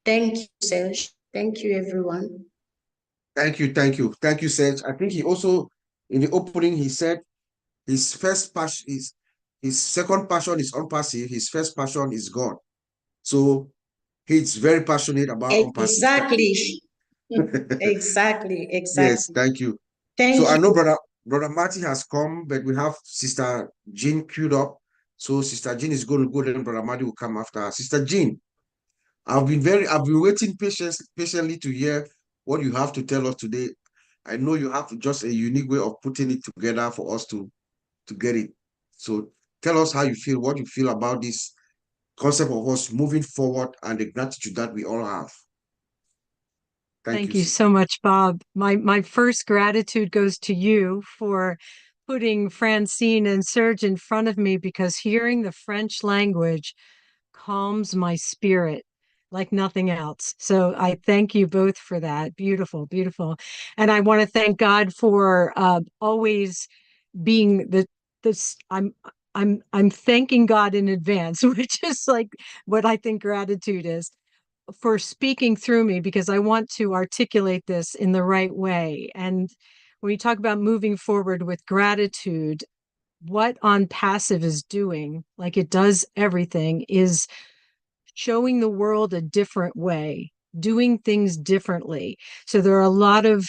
Thank you, Serge. Thank you, everyone. Thank you, Serge. I think he also, in the opening, he said his first passion is, his second passion is ONPASSIVE, his first passion is God. So he's very passionate about ONPASSIVE. Exactly. Exactly. Yes, thank you. Thank you. you. I know brother Marty has come, but we have Sister Jean queued up. So Sister Jean is going to go, then brother Marty will come after her. Sister Jean, I've been waiting patiently to hear what you have to tell us today. I know you have just a unique way of putting it together for us to get it. So tell us how you feel, what you feel about this concept of us moving forward and the gratitude that we all have. Thank you so much, Bob. My first gratitude goes to you for putting Francine and Serge in front of me, because hearing the French language calms my spirit like nothing else. So I thank you both for that. Beautiful, beautiful. And I want to thank God for always being I'm thanking God in advance, which is like what I think gratitude is, for speaking through me, because I want to articulate this in the right way. And when you talk about moving forward with gratitude, what ONPASSIVE is doing, like it does everything, is showing the world a different way, doing things differently. So there are a lot of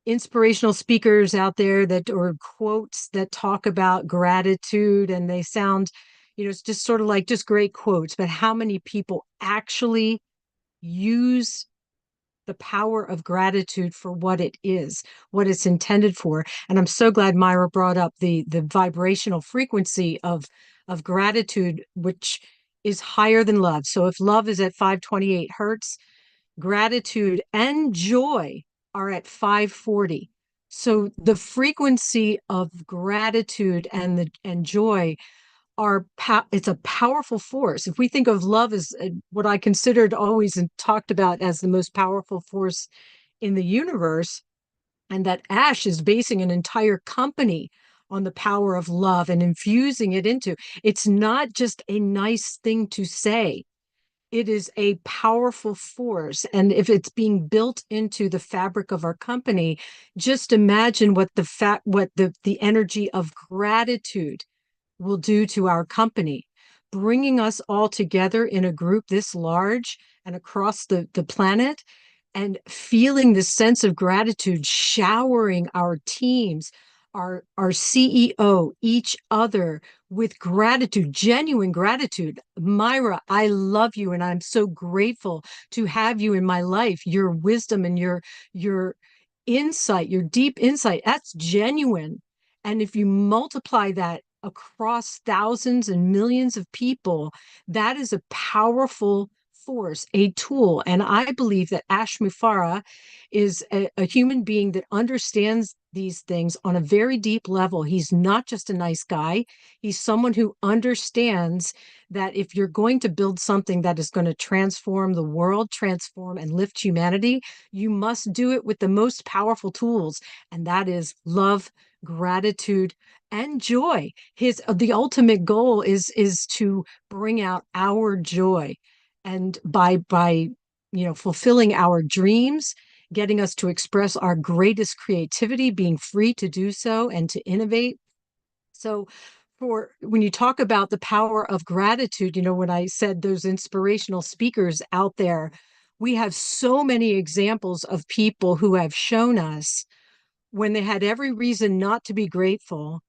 inspirational speakers out there that, or quotes that talk about gratitude, and they sound, it's just sort of like just great quotes, but how many people actually use the power of gratitude for what it is, what it's intended for? And I'm so glad Myra brought up the vibrational frequency of gratitude, which is higher than love. So if love is at 528 hertz, gratitude and joy are at 540. So the frequency of gratitude and joy it's a powerful force. If we think of love as what I considered always and talked about as the most powerful force in the universe, and that Ash is basing an entire company on the power of love and infusing it into, it's not just a nice thing to say. It is a powerful force. And if it's being built into the fabric of our company, just imagine what the energy of gratitude will do to our company, bringing us all together in a group this large and across the planet, and feeling the sense of gratitude showering our teams, our CEO, each other with gratitude, genuine gratitude. Myra, I love you, and I'm so grateful to have you in my life. Your wisdom and your insight, your deep insight, that's genuine. And if you multiply that across thousands and millions of people, that is a powerful force, a tool. And I believe that Ash Mufareh is a human being that understands these things on a very deep level. He's not just a nice guy. He's someone who understands that if you're going to build something that is going to transform the world, transform and lift humanity, you must do it with the most powerful tools. And that is love, gratitude, and joy. The ultimate goal is to bring out our joy, and by fulfilling our dreams, getting us to express our greatest creativity, being free to do so and to innovate. So when you talk about the power of gratitude, when I said those inspirational speakers out there, we have so many examples of people who have shown us when they had every reason not to be grateful,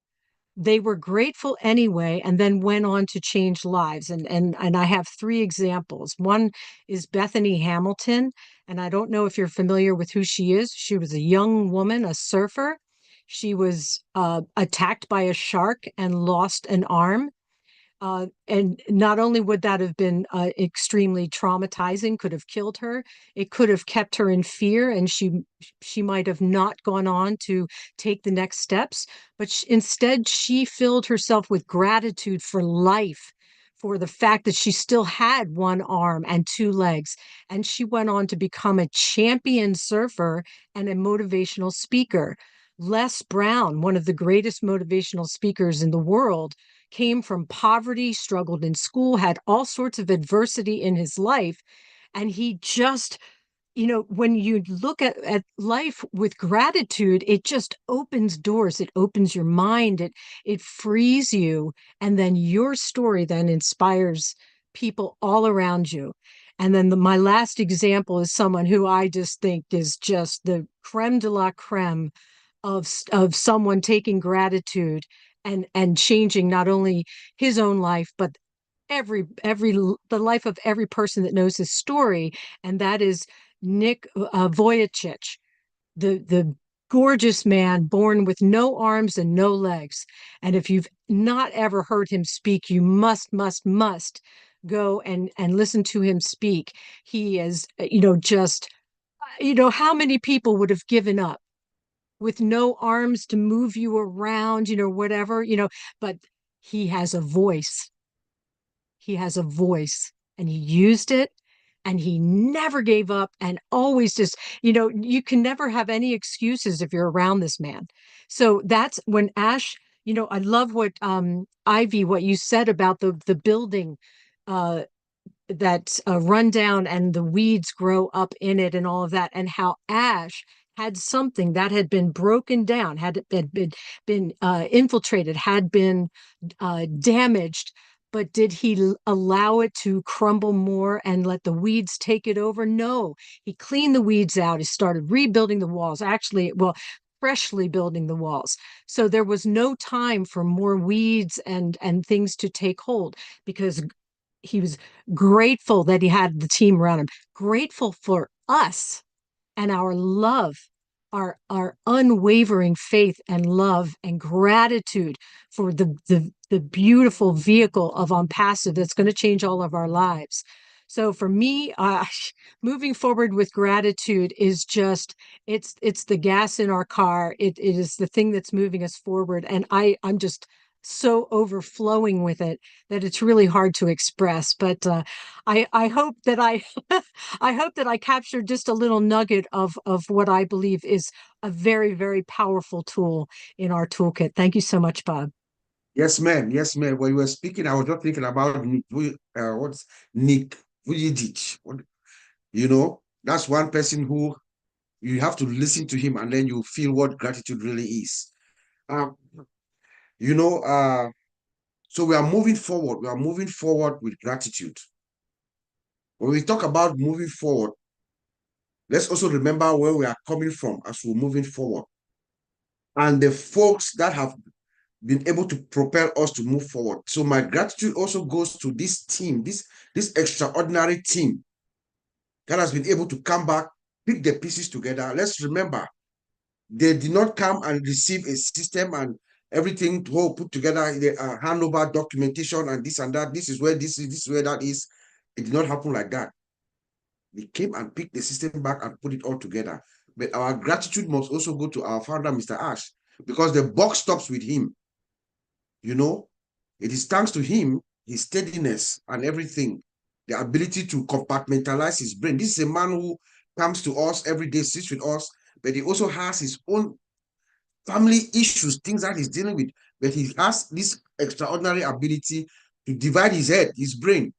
they were grateful anyway, and then went on to change lives. And I have three examples. One is Bethany Hamilton, and I don't know if you're familiar with who she is. She was a young woman, a surfer. She was attacked by a shark and lost an arm. And not only would that have been extremely traumatizing, could have killed her, it could have kept her in fear, and she might have not gone on to take the next steps. But instead, she filled herself with gratitude for life, for the fact that she still had one arm and two legs. And she went on to become a champion surfer and a motivational speaker. Les Brown, one of the greatest motivational speakers in the world, came from poverty, struggled in school, had all sorts of adversity in his life. And he just, when you look at life with gratitude, it just opens doors. It opens your mind. It frees you. And then your story then inspires people all around you. And then my last example is someone who I just think is just the creme de la creme of someone taking gratitude and changing not only his own life, but the life of every person that knows his story. And that is Nick Vujicic, the gorgeous man born with no arms and no legs. And if you've not ever heard him speak, you must go and listen to him speak. He is, just, how many people would have given up with no arms to move you around, whatever, but he has a voice. He has a voice, and he used it, and he never gave up, and always just, you can never have any excuses if you're around this man. So that's when Ash, I love what Ivy, what you said about the building that's run down and the weeds grow up in it and all of that, and how Ash had something that had been broken down, had been infiltrated, had been damaged, but did he allow it to crumble more and let the weeds take it over? No, he cleaned the weeds out. He started rebuilding the walls, freshly building the walls. So there was no time for more weeds and things to take hold, because he was grateful that he had the team around him, grateful for us and our love, our unwavering faith and love and gratitude for the beautiful vehicle of ONPASSIVE that's going to change all of our lives. So for me, moving forward with gratitude is just, it's the gas in our car. It is the thing that's moving us forward. And I'm just so overflowing with it that it's really hard to express. But I hope that I hope that I captured just a little nugget of what I believe is a very, very powerful tool in our toolkit. Thank you so much, Bob. Yes, ma'am. Yes, ma'am. When you were speaking, I was just thinking about what's Nick Vujicic. That's one person who you have to listen to him, and then you feel what gratitude really is. So we are moving forward. We are moving forward with gratitude. When we talk about moving forward, let's also remember where we are coming from as we're moving forward, and the folks that have been able to propel us to move forward. So my gratitude also goes to this team, this extraordinary team that has been able to come back, pick the pieces together. Let's remember, they did not come and receive a system and everything to put together, the handover documentation and this and that. This is where this is where that is. It did not happen like that. They came and picked the system back and put it all together. But our gratitude must also go to our founder, Mr. Ash, because the buck stops with him. It is thanks to him, his steadiness and everything, the ability to compartmentalize his brain. This is a man who comes to us every day, sits with us, but he also has his own family issues, things that he's dealing with. But he has this extraordinary ability to divide his head, his brain,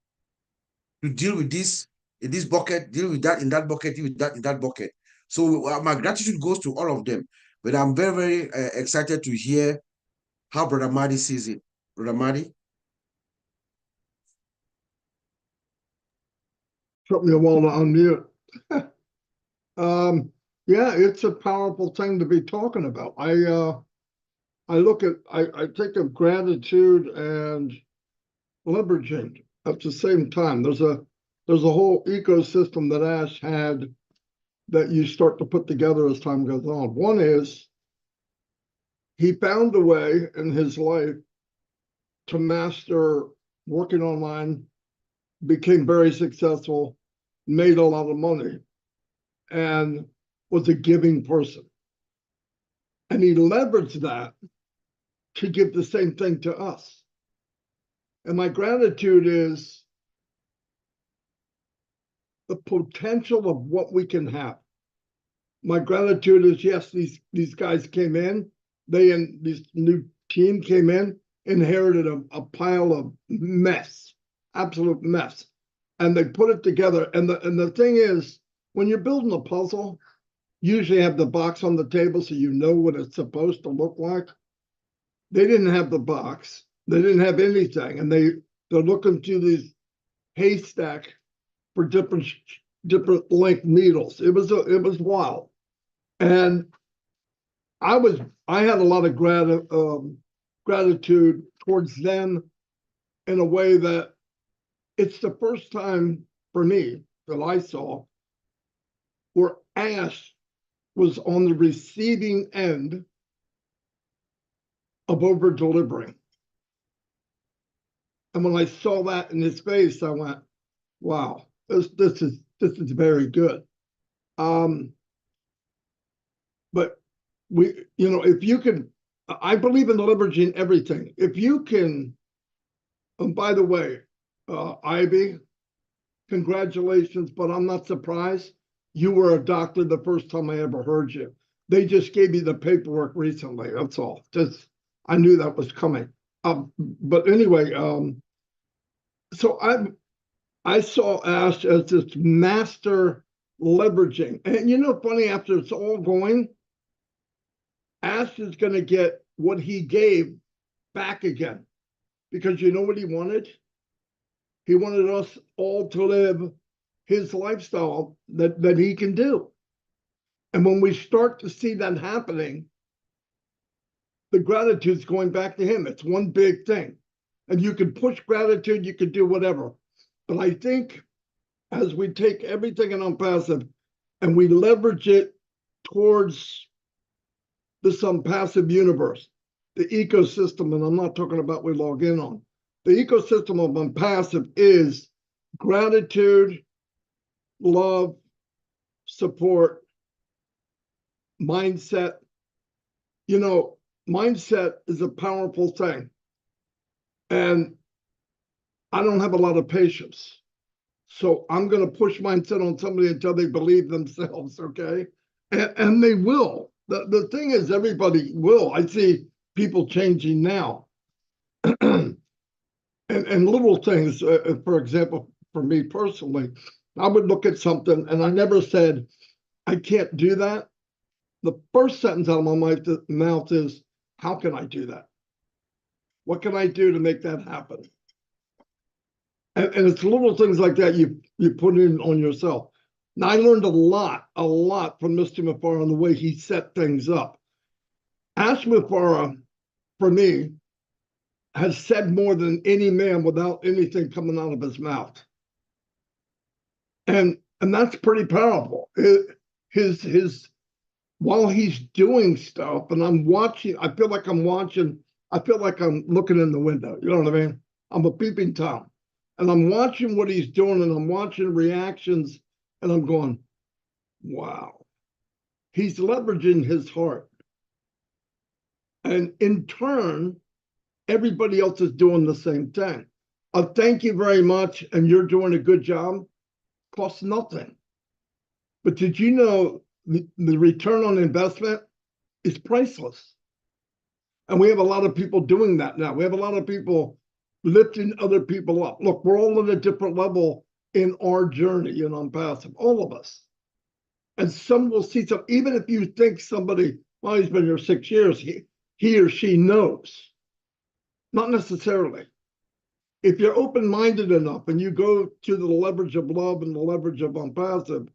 to deal with this in this bucket, deal with that in that bucket, deal with that in that bucket. So my gratitude goes to all of them. But I'm very, very excited to hear how Brother Madi sees it. Brother Madi? Took me a while to unmute. Yeah, it's a powerful thing to be talking about. I think of gratitude and leveraging at the same time. There's a whole ecosystem that Ash had that you start to put together as time goes on. One is he found a way in his life to master working online, became very successful, made a lot of money, and was a giving person. And he leveraged that to give the same thing to us. And my gratitude is the potential of what we can have. My gratitude is, yes, these guys came in, this new team came in, inherited a pile of mess, absolute mess. And they put it together. And the thing is, when you're building a puzzle, you usually have the box on the table so you know what it's supposed to look like. They didn't have the box. They didn't have anything. And they're looking through these haystack for different length needles. It was wild. And I had a lot of gratitude towards them in a way that it's the first time for me that I saw where Ash was on the receiving end of over delivering. And when I saw that in his face, I went, wow, this is very good. But if you can, I believe in leveraging everything. If you can, and by the way, Ivy, congratulations, but I'm not surprised. You were a doctor the first time I ever heard you. They just gave me the paperwork recently, that's all. I knew that was coming. But anyway, so I saw Ash as this master leveraging. And funny, after it's all going, Ash is going to get what he gave back again. Because you know what he wanted? He wanted us all to live his lifestyle that he can do. And when we start to see that happening, the gratitude's going back to him. It's one big thing. And you can push gratitude, you can do whatever. But I think as we take everything in ONPASSIVE and we leverage it towards this ONPASSIVE universe, the ecosystem, and I'm not talking about we log in on, the ecosystem of ONPASSIVE is gratitude, love, support, mindset. Mindset is a powerful thing. And I don't have a lot of patience. So I'm going to push mindset on somebody until they believe themselves, okay? And they will. The thing is, everybody will. I see people changing now. and little things, for example, for me personally, I would look at something and I never said, I can't do that. The first sentence out of my mouth is, how can I do that? What can I do to make that happen? And it's little things like that you put in on yourself. Now, I learned a lot from Mr. Mufareh on the way he set things up. Ash Mufareh, for me, has said more than any man without anything coming out of his mouth. And that's pretty powerful. While he's doing stuff and I'm watching, I feel like I'm looking in the window. You know what I mean? I'm a peeping Tom. And I'm watching what he's doing and I'm watching reactions and I'm going, wow. He's leveraging his heart. And in turn, everybody else is doing the same thing. Thank you very much. And you're doing a good job. Costs nothing. But did you know the return on investment is priceless? And we have a lot of people doing that now. We have a lot of people lifting other people up. Look, we're all at a different level in our journey in ONPASSIVE, all of us. And some will see some, even if you think somebody, well, he's been here 6 years, he or she knows. Not necessarily. If you're open-minded enough and you go to the leverage of love and the leverage of ONPASSIVE,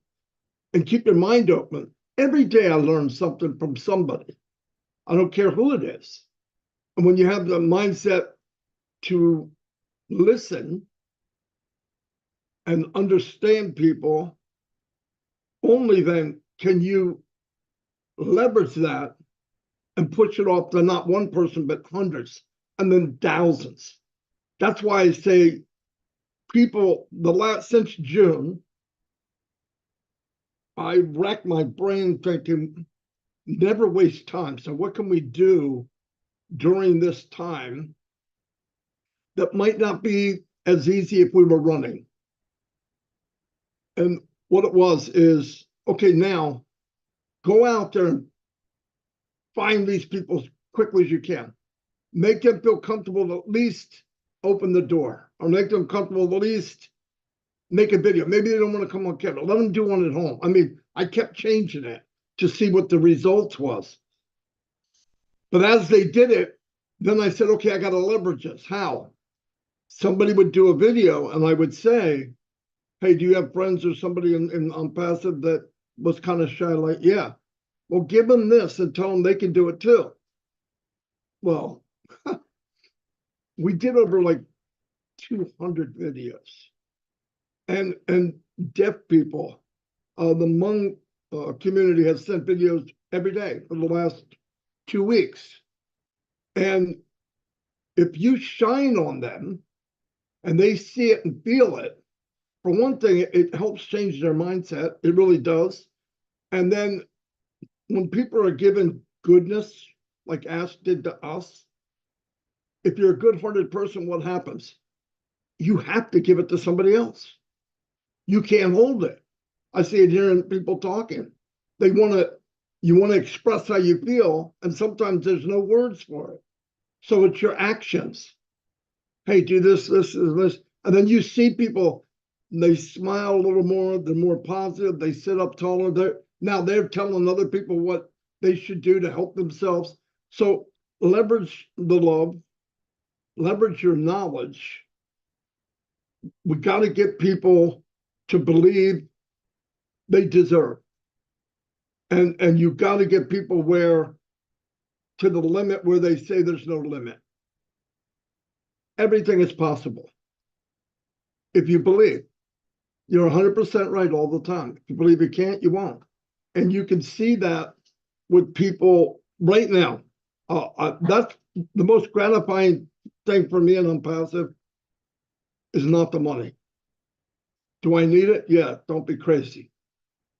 and keep your mind open. Every day I learn something from somebody. I don't care who it is. And when you have the mindset to listen and understand people, only then can you leverage that and push it off to not one person, but hundreds and then thousands. That's why I say people, since June, I racked my brain thinking, never waste time. So what can we do during this time that might not be as easy if we were running? And what it was is, okay, now go out there and find these people as quickly as you can. Make them feel comfortable to at least open the door, or make them comfortable to at least make a video. Maybe they don't want to come on camera. Let them do one at home. I mean, I kept changing it to see what the results was. But as they did it, then I said, okay, I got to leverage this. How? Somebody would do a video and I would say, hey, do you have friends or somebody in ONPASSIVE that was kind of shy? Like, yeah. Well, give them this and tell them they can do it too. Well, we did over like 200 videos. And deaf people, the Hmong community has sent videos every day for the last 2 weeks. And if you shine on them and they see it and feel it, for one thing, it helps change their mindset. It really does. And then when people are given goodness, like Ash did to us, if you're a good-hearted person, what happens? You have to give it to somebody else. You can't hold it. I see it hearing people talking. You want to express how you feel, and sometimes there's no words for it. So it's your actions. Hey, do this, this, this. And then you see people, they smile a little more, they're more positive, they sit up taller. Now they're telling other people what they should do to help themselves. So leverage the love, leverage your knowledge. We got to get people to believe they deserve. And you've got to get people to the limit where they say there's no limit. Everything is possible. If you believe, you're 100% right all the time. If you believe you can't, you won't. And you can see that with people right now. That's the most gratifying thing for me in ONPASSIVE is not the money. Do I need it? Yeah, don't be crazy.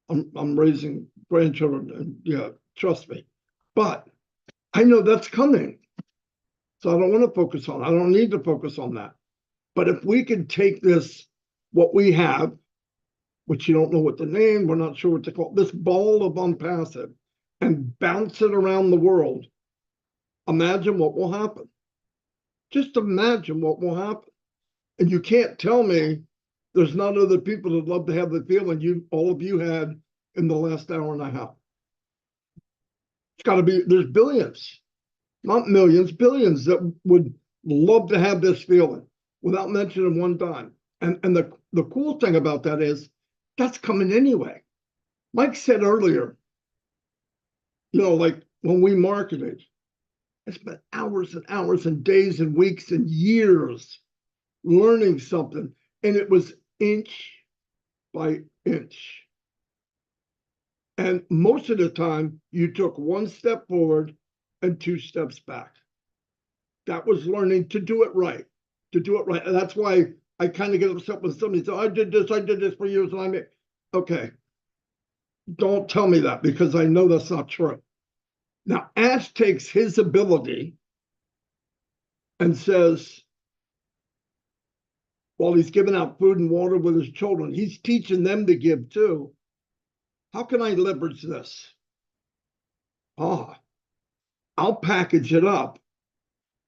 I'm raising grandchildren, and yeah, trust me. But I know that's coming. So I don't want to focus on it. I don't need to focus on that. But if we can take this, what we have, which you don't know what the name, we're not sure what to call, this ball of ONPASSIVE, and bounce it around the world, imagine what will happen. Just imagine what will happen. And you can't tell me there's not other people that love to have the feeling all of you had in the last hour and a half. It's got to be, there's billions, not millions, billions that would love to have this feeling without mentioning one dime. And the cool thing about that is that's coming anyway. Mike said earlier, like when we marketed, I spent hours and hours and days and weeks and years learning something. And it was inch by inch. And most of the time, you took one step forward and 2 steps back. That was learning to do it right, And that's why I kind of get upset when somebody says, I did this for years. And I mean, okay, don't tell me that because I know that's not true. Now, Ash takes his ability and says, while he's giving out food and water with his children, he's teaching them to give too. How can I leverage this? I'll package it up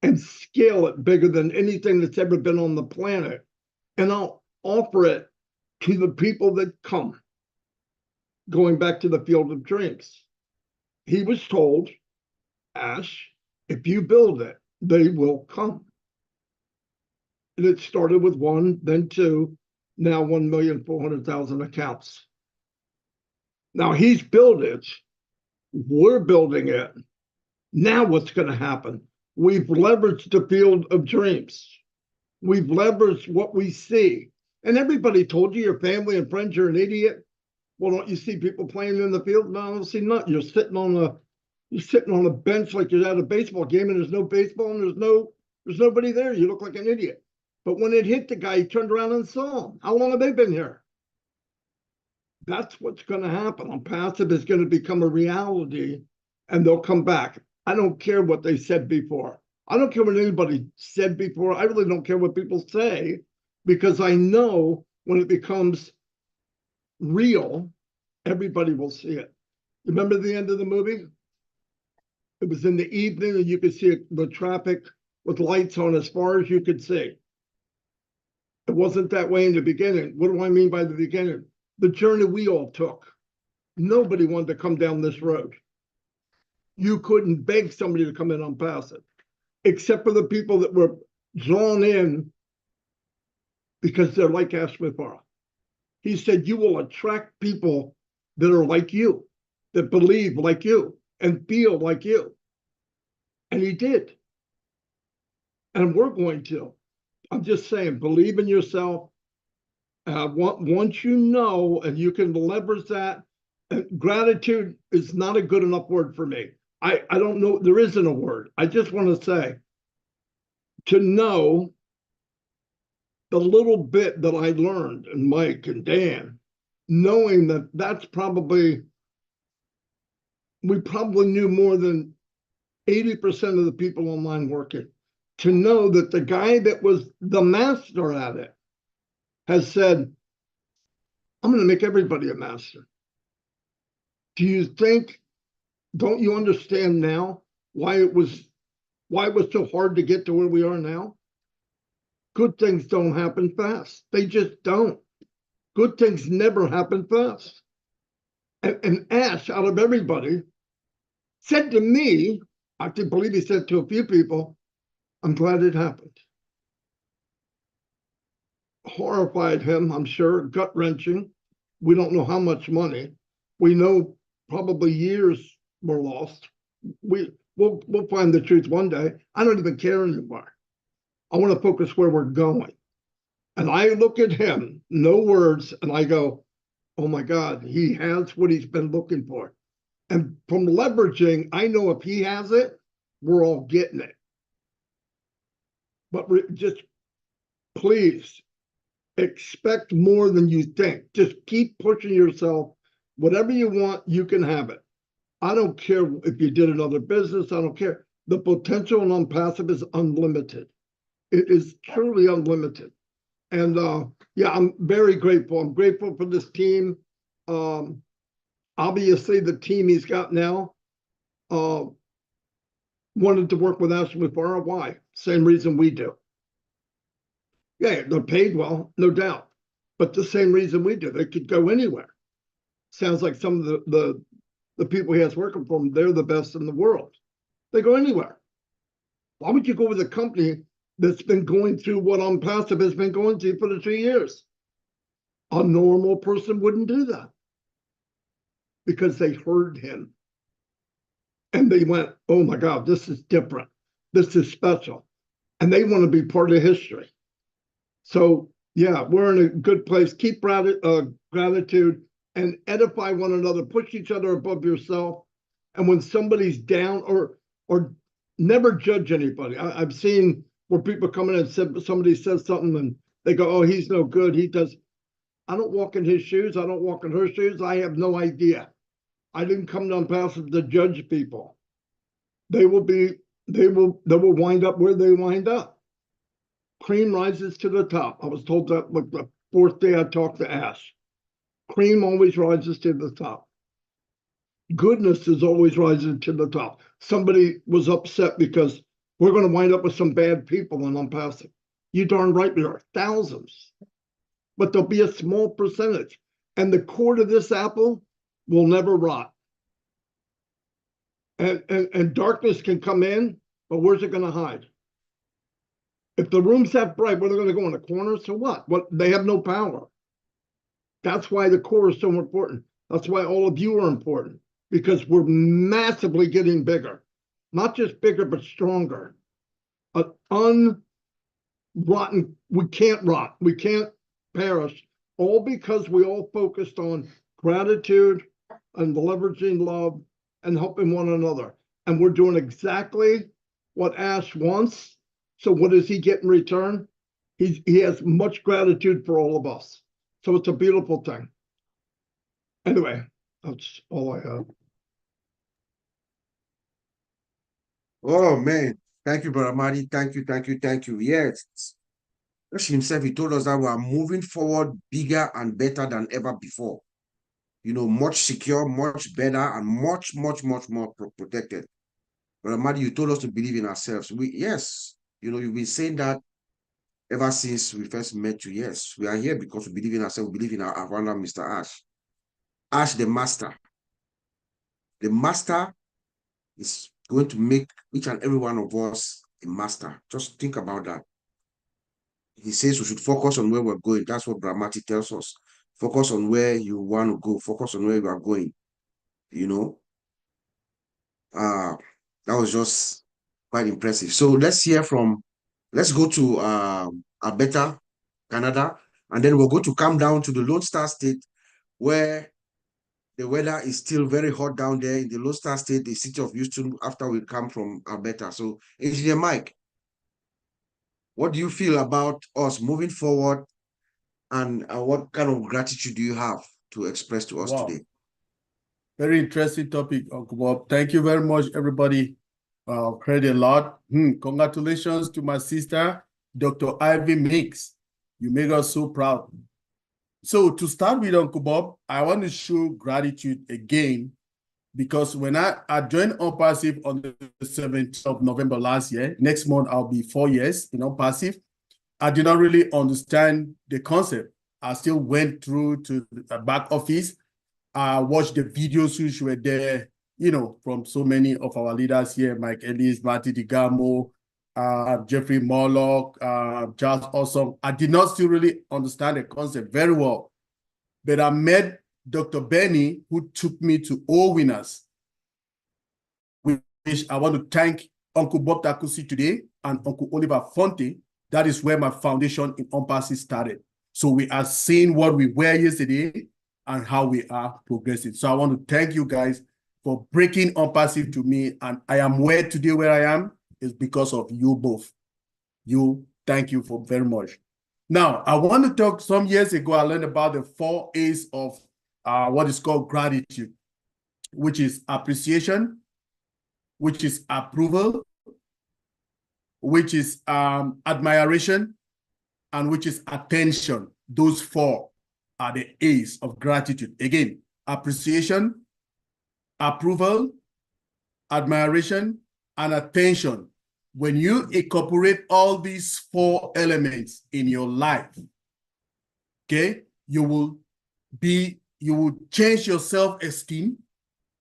and scale it bigger than anything that's ever been on the planet. And I'll offer it to the people that come. Going back to the field of dreams. He was told, Ash, if you build it, they will come. And it started with 1, then 2, now 1,400,000 accounts. Now he's built it. We're building it. Now what's going to happen? We've leveraged the field of dreams. We've leveraged what we see. And everybody told you, your family and friends, you're an idiot. Well, don't you see people playing in the field? No, I don't see nothing. You're sitting on a bench like you're at a baseball game, and there's no baseball and there's nobody there. You look like an idiot. But when it hit the guy, he turned around and saw him. How long have they been here? That's what's going to happen. ONPASSIVE is going to become a reality, and they'll come back. I don't care what they said before. I don't care what anybody said before. I really don't care what people say, because I know when it becomes real, everybody will see it. Remember the end of the movie? It was in the evening, and you could see the traffic with lights on as far as you could see. It wasn't that way in the beginning. What do I mean by the beginning? The journey we all took. Nobody wanted to come down this road. You couldn't beg somebody to come in ONPASSIVE, except for the people that were drawn in because they're like Mufareh. He said, you will attract people that are like you, that believe like you, and feel like you. And he did. And we're going to. I'm just saying, believe in yourself. Once you know, and you can leverage that, gratitude is not a good enough word for me. I don't know, there isn't a word. I just want to say, to know the little bit that I learned, and Mike and Dan, knowing that that's probably, we probably knew more than 80% of the people online working. To know that the guy that was the master at it has said, I'm going to make everybody a master. Do you think, don't you understand now why it was so hard to get to where we are now? Good things don't happen fast. They just don't. Good things never happen fast. And Ash, out of everybody, said to me, I can believe he said to a few people, I'm glad it happened. Horrified him, I'm sure, gut-wrenching. We don't know how much money. We know probably years were lost. We'll find the truth one day. I don't even care anymore. I want to focus where we're going. And I look at him, no words, and I go, oh my God, he has what he's been looking for. And from leveraging, I know if he has it, we're all getting it. But just please expect more than you think. Just keep pushing yourself. Whatever you want, you can have it. I don't care if you did another business. I don't care. The potential in ONPASSIVE is unlimited. It is truly unlimited. And yeah, I'm very grateful. I'm grateful for this team. Obviously, the team he's got now wanted to work with Mufareh. Why? Same reason we do. Yeah, they're paid well, no doubt. But the same reason we do. They could go anywhere. Sounds like some of the people he has working for him, they're the best in the world. They go anywhere. Why would you go with a company that's been going through what ONPASSIVE has been going through for the 2 years? A normal person wouldn't do that because they heard him. And they went, oh my God, this is different. This is special. And they want to be part of history. So yeah, we're in a good place. Keep gratitude and edify one another. Push each other above yourself. And when somebody's down, or never judge anybody. I've seen where people come in and somebody says something and they go, oh, he's no good. He does. I don't walk in his shoes. I don't walk in her shoes. I have no idea. I didn't come to ONPASSIVE to judge people. They will wind up where they wind up. Cream rises to the top. I was told that like the 4th day I talked to Ash. Cream always rises to the top. Goodness is always rising to the top. Somebody was upset because we're going to wind up with some bad people in ONPASSIVE. You darn right we are. Thousands. But there'll be a small percentage. And the core to this apple will never rot. And darkness can come in, but where's it going to hide? If the room's that bright, where are they going to go in the corner? So what? They have no power. That's why the core is so important. That's why all of you are important, because we're massively getting bigger. Not just bigger, but stronger. Unrotten, we can't rot, we can't perish, all because we all focused on gratitude and leveraging love and helping one another. And we're doing exactly what Ash wants. So what does he get in return? He has much gratitude for all of us. So it's a beautiful thing. Anyway, that's all I have. Oh man, thank you, Brother Marty. Thank you, thank you, thank you. Yes. Ash himself, he told us that we are moving forward bigger and better than ever before. You know, much secure, much better, and much more protected. Brother Marty, you told us to believe in ourselves. Yes, you know, you've been saying that ever since we first met you. Yes, we are here because we believe in ourselves. We believe in our founder, Mr. Ash. Ash, the master. The master is going to make each and every one of us a master. Just think about that. He says we should focus on where we're going. That's what Brahmati tells us. Focus on where you want to go. Focus on where you are going. You know, that was just quite impressive. So let's go to Alberta, Canada, and then we're going to come down to the Lone Star State, where the weather is still very hot down there in the Lone Star State, the city of Houston, after we come from Alberta. So, Engineer Mike, what do you feel about us moving forward, and what kind of gratitude do you have to express to us today? Very interesting topic, Uncle Bob. Thank you very much, everybody. Heard a lot. Congratulations to my sister, Dr. Ivy Mix. You made us so proud. So to start with, Uncle Bob, I want to show gratitude again, because when I joined ONPASSIVE on the 17th of November last year, next month I'll be 4 years in ONPASSIVE, I did not really understand the concept. I still went through to the back office. I watched the videos which were there, you know, from so many of our leaders here, Mike Ellis, Marty Digamo, Jeffrey Morlock, Charles Awesome. I did not still really understand the concept very well, but I met Dr. Benny, who took me to All Winners, which I want to thank Uncle Bob Takusi today and Uncle Oliver Fonte. That is where my foundation in ONPASSIVE started. So we are seeing what we were yesterday and how we are progressing. So I want to thank you guys for breaking ONPASSIVE to me, and I am where today where I am is because of you both. Thank you for very much. Now, I want to talk. Some years ago, I learned about the 4 A's of what is called gratitude, which is appreciation, which is approval, which is admiration, and which is attention. Those 4 are the A's of gratitude. Again, appreciation, approval, admiration, and attention. When you incorporate all these 4 elements in your life, okay, you will change your self-esteem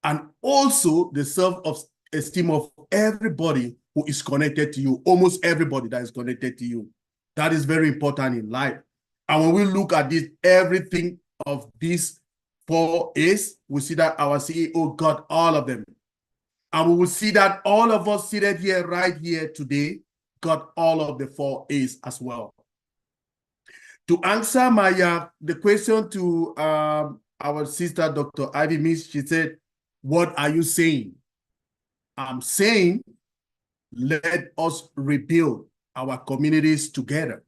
and also the self-esteem of everybody who is connected to you, almost everybody that is connected to you. That is very important in life. And when we look at this, everything of these 4 A's, we see that our CEO got all of them. And we will see that all of us seated here, right here today, got all of the 4 A's as well. To answer the question to our sister, Dr. Ivy Miss, she said, what are you saying? I'm saying, let us rebuild our communities together,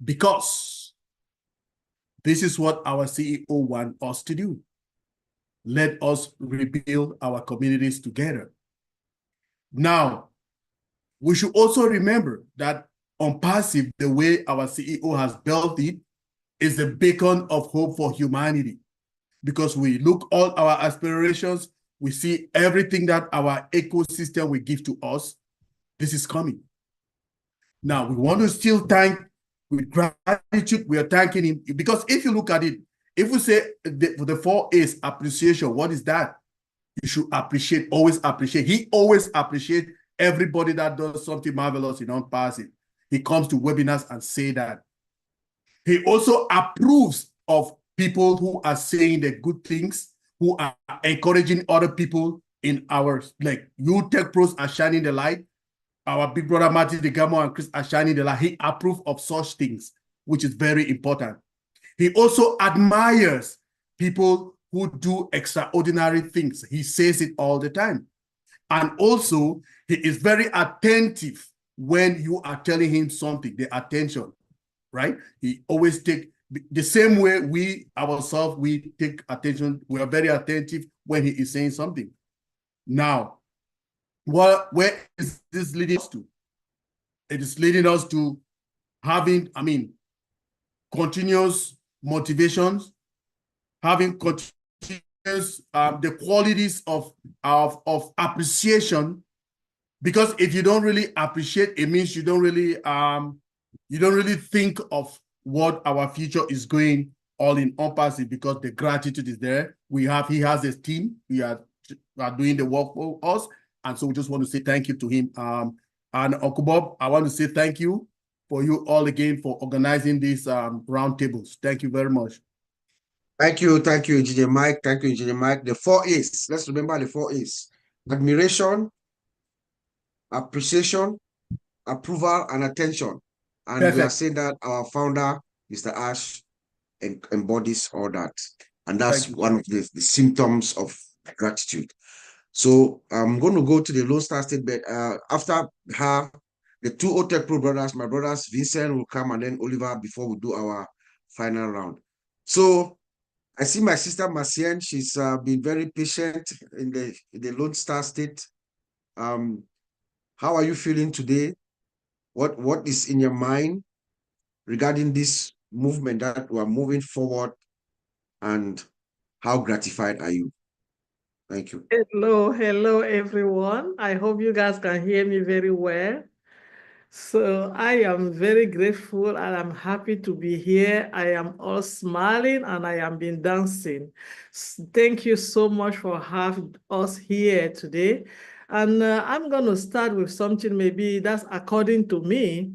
because this is what our CEO wants us to do. Let us rebuild our communities together. Now, we should also remember that ONPASSIVE, the way our CEO has built it, is a beacon of hope for humanity. Because we look all our aspirations, we see everything that our ecosystem will give to us. This is coming. Now, we want to still thank with gratitude. We are thanking him, because if you look at it, if we say the 4 A's, appreciation, what is that? You should appreciate, always appreciate. He always appreciates everybody that does something marvelous in ONPASSIVE. He comes to webinars and say that. He also approves of people who are saying the good things, who are encouraging other people in our, like you tech pros are shining the light. Our big brother Martin DeGamo and Chris are shining the light. He approves of such things, which is very important. He also admires people who do extraordinary things. He says it all the time. And also, he is very attentive when you are telling him something, the attention, right? He always take the same way we ourselves, we take attention. We are very attentive when he is saying something. Now, where is this leading us to? It is leading us to having, continuous motivations, having continuous the qualities of appreciation. Because if you don't really appreciate, it means you don't really think of what our future is going all in ONPASSIVE, because the gratitude is there. He has his team. We are doing the work for us. And so we just want to say thank you to him. And Uncle Bob, I want to say thank you for you all again for organizing these roundtables. Thank you very much. Thank you, Engineer Mike. Thank you, Engineer Mike. The 4 A's. Let's remember the 4 A's. Admiration, appreciation, approval, and attention. And Perfect. We are saying that our founder, Mr. Ash, embodies all that. And that's one of the symptoms of gratitude. So I'm going to go to the Lone Star statement. After her, the 2 OTECH Pro brothers, my brothers, Vincent will come, and then Oliver, before we do our final round. So I see my sister Marcienne. She's been very patient in the Lone Star state. How are you feeling today? What is in your mind regarding this movement that we are moving forward, and how gratified are you? Thank you. Hello, everyone. I hope you guys can hear me very well. So I am very grateful and I'm happy to be here. I am all smiling and I am been dancing. Thank you so much for having us here today. And I'm going to start with something maybe that's according to me,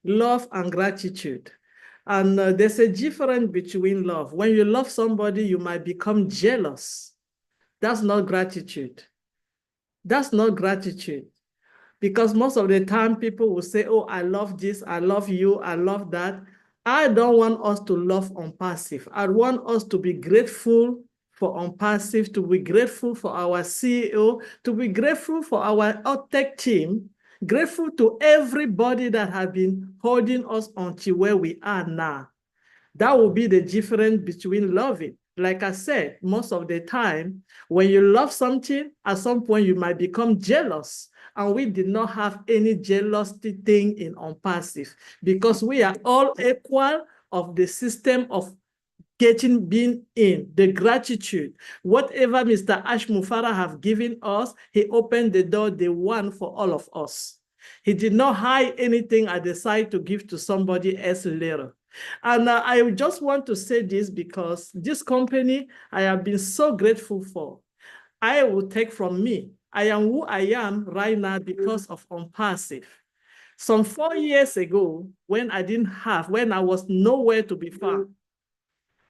love and gratitude. And there's a difference between love. When you love somebody, you might become jealous. That's not gratitude. That's not gratitude. Because most of the time people will say, oh, I love this, I love you, I love that. I don't want us to love ONPASSIVE. I want us to be grateful for ONPASSIVE, to be grateful for our CEO, to be grateful for our OTECH team, grateful to everybody that has been holding us until where we are now. That will be the difference between loving. Like I said, most of the time, when you love something, at some point you might become jealous. And we did not have any jealousy thing in ONPASSIVE because we are all equal of the system of being in, the gratitude. Whatever Mr. Ash Mufareh have given us, he opened the door, the one for all of us. He did not hide anything and decide to give to somebody else later. And I just want to say this because this company I have been so grateful for. I will take from me. I am who I am right now because of ONPASSIVE. Some 4 years ago, when I was nowhere to be found,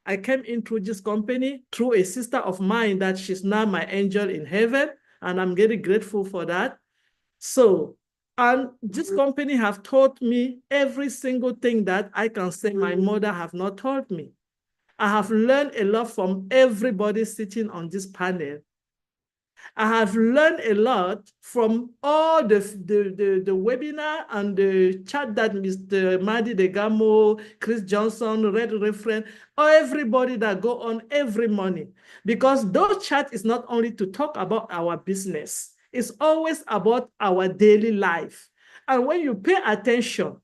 I came into this company through a sister of mine that she's now my angel in heaven, and I'm very grateful for that. So, and this company have taught me every single thing that I can say my mother have not taught me. I have learned a lot from everybody sitting on this panel. I have learned a lot from all the webinar and the chat that Mr. Madi Degamo, Chris Johnson, Red Reference, or everybody that go on every morning. Because those chat is not only to talk about our business, it's always about our daily life. And when you pay attention,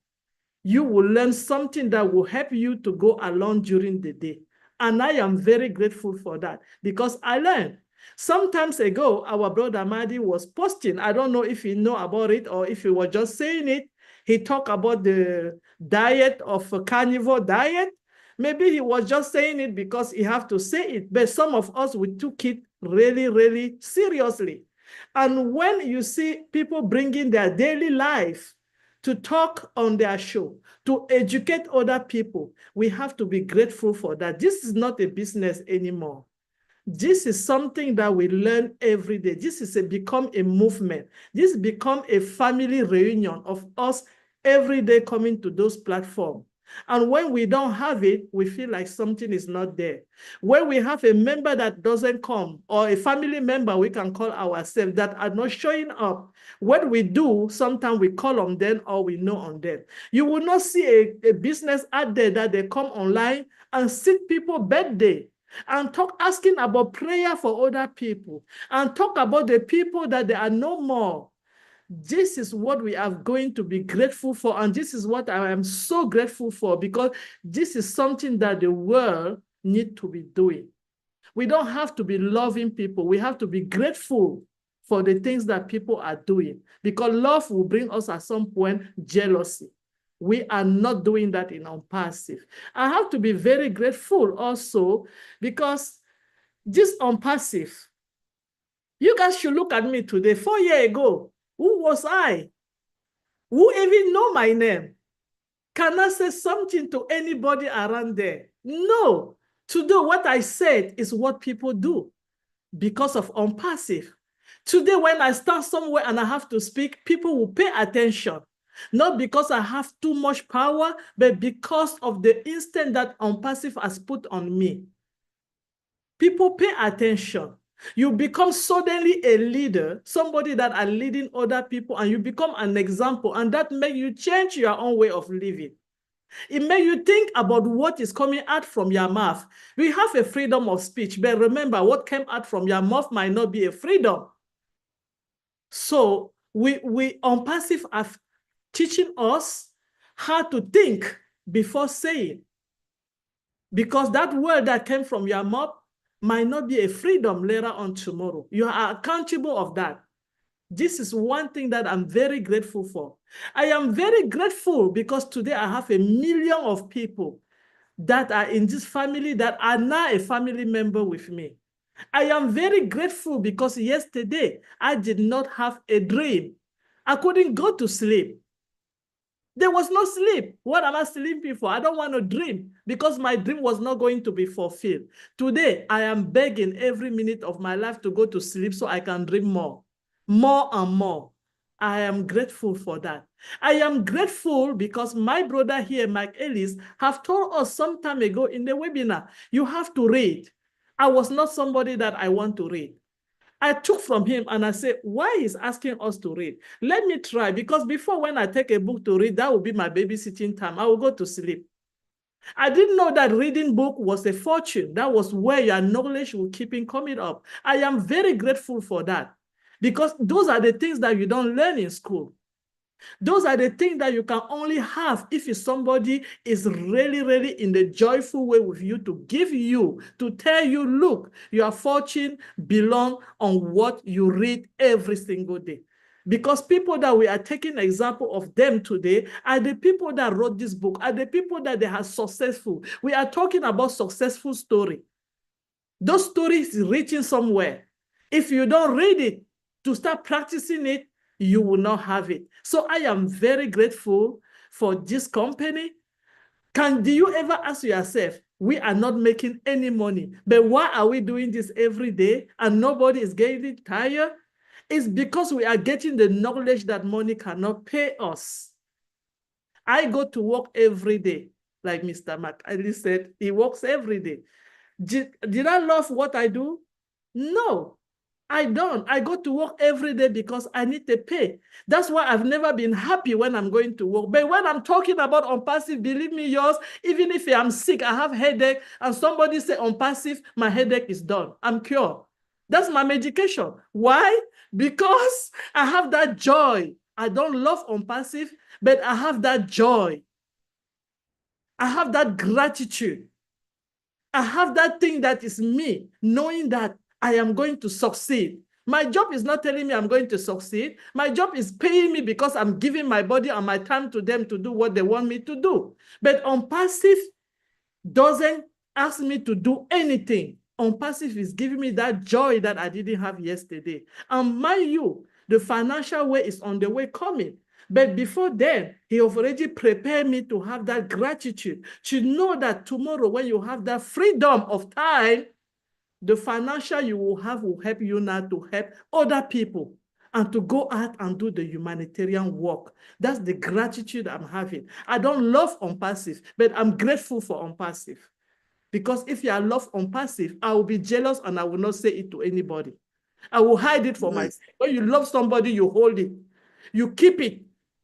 you will learn something that will help you to go along during the day. And I am very grateful for that because I learned. Sometimes ago, our brother Madi was posting, I don't know if you know about it or if he was just saying it. He talked about the diet of a carnivore diet. Maybe he was just saying it because he have to say it, but some of us, we took it really, really seriously. And when you see people bringing their daily life to talk on their show, to educate other people, we have to be grateful for that. This is not a business anymore. This is something that we learn every day. This is become a movement. This become a family reunion of us every day coming to those platforms. And when we don't have it, we feel like something is not there. When we have a member that doesn't come, or a family member we can call ourselves that are not showing up, what we do, sometimes we call on them or we know on them. You will not see a business out there that they come online and sing people birthday and talk, asking about prayer for other people, and talk about the people that they are no more. This is what we are going to be grateful for, and this is what I am so grateful for, because this is something that the world needs to be doing. We don't have to be loving people. We have to be grateful for the things that people are doing, because love will bring us at some point jealousy. We are not doing that in ONPASSIVE. I have to be very grateful also, because this ONPASSIVE, you guys should look at me today. 4 years ago, who was I? Who even know my name? Can I say something to anybody around there? No. Today, what I said is what people do because of ONPASSIVE. Today, when I stand somewhere and I have to speak, people will pay attention. Not because I have too much power, but because of the instinct that ONPASSIVE has put on me. People pay attention. You become suddenly a leader, somebody that are leading other people, and you become an example, and that makes you change your own way of living. It makes you think about what is coming out from your mouth. We have a freedom of speech, but remember, what came out from your mouth might not be a freedom. So we ONPASSIVE are teaching us how to think before saying, because that word that came from your mouth might not be a freedom later on tomorrow. You are accountable of that. This is one thing that I'm very grateful for. I am very grateful because today I have 1 million of people that are in this family that are now a family member with me. I am very grateful because yesterday I did not have a dream. I couldn't go to sleep. There was no sleep. What am I sleeping for? I don't want to dream because my dream was not going to be fulfilled. Today, I am begging every minute of my life to go to sleep so I can dream more and more. I am grateful for that. I am grateful because my brother here, Mike Ellis, have told us some time ago in the webinar, you have to read. I was not somebody that I want to read. I took from him and I said, why is asking us to read? Let me try, because before when I take a book to read, that will be my babysitting time. I will go to sleep. I didn't know that reading book was a fortune. That was where your knowledge will keep coming up. I am very grateful for that, because those are the things that you don't learn in school. Those are the things that you can only have if somebody is really, really in the joyful way with you to give you, to tell you, look, your fortune belongs on what you read every single day. Because people that we are taking example of them today are the people that wrote this book, are the people that they are successful. We are talking about successful story. Those stories is written somewhere. If you don't read it to start practicing it, you will not have it. So I am very grateful for this company. Do you ever ask yourself, we are not making any money, but why are we doing this every day and nobody is getting tired? It's because we are getting the knowledge that money cannot pay us. I go to work every day, like Mr. McAllis said, he works every day. Did I love what I do? No. I don't. I go to work every day because I need to pay. That's why I've never been happy when I'm going to work. But when I'm talking about ONPASSIVE, believe me, yours, even if I'm sick, I have headache, and somebody say ONPASSIVE, my headache is done. I'm cured. That's my medication. Why? Because I have that joy. I don't love ONPASSIVE, but I have that joy. I have that gratitude. I have that thing that is me, knowing that I am going to succeed. My job is not telling me I'm going to succeed. My job is paying me because I'm giving my body and my time to them to do what they want me to do. But ONPASSIVE doesn't ask me to do anything. ONPASSIVE is giving me that joy that I didn't have yesterday. And mind you, the financial way is on the way coming. But before then, he already prepared me to have that gratitude, to know that tomorrow when you have that freedom of time, The financial you will have will help you now to help other people and to go out and do the humanitarian work. That's the gratitude I'm having. I don't love ONPASSIVE, but I'm grateful for ONPASSIVE. Because if you love ONPASSIVE, I will be jealous and I will not say it to anybody. I will hide it for myself. When you love somebody, you hold it. You keep it.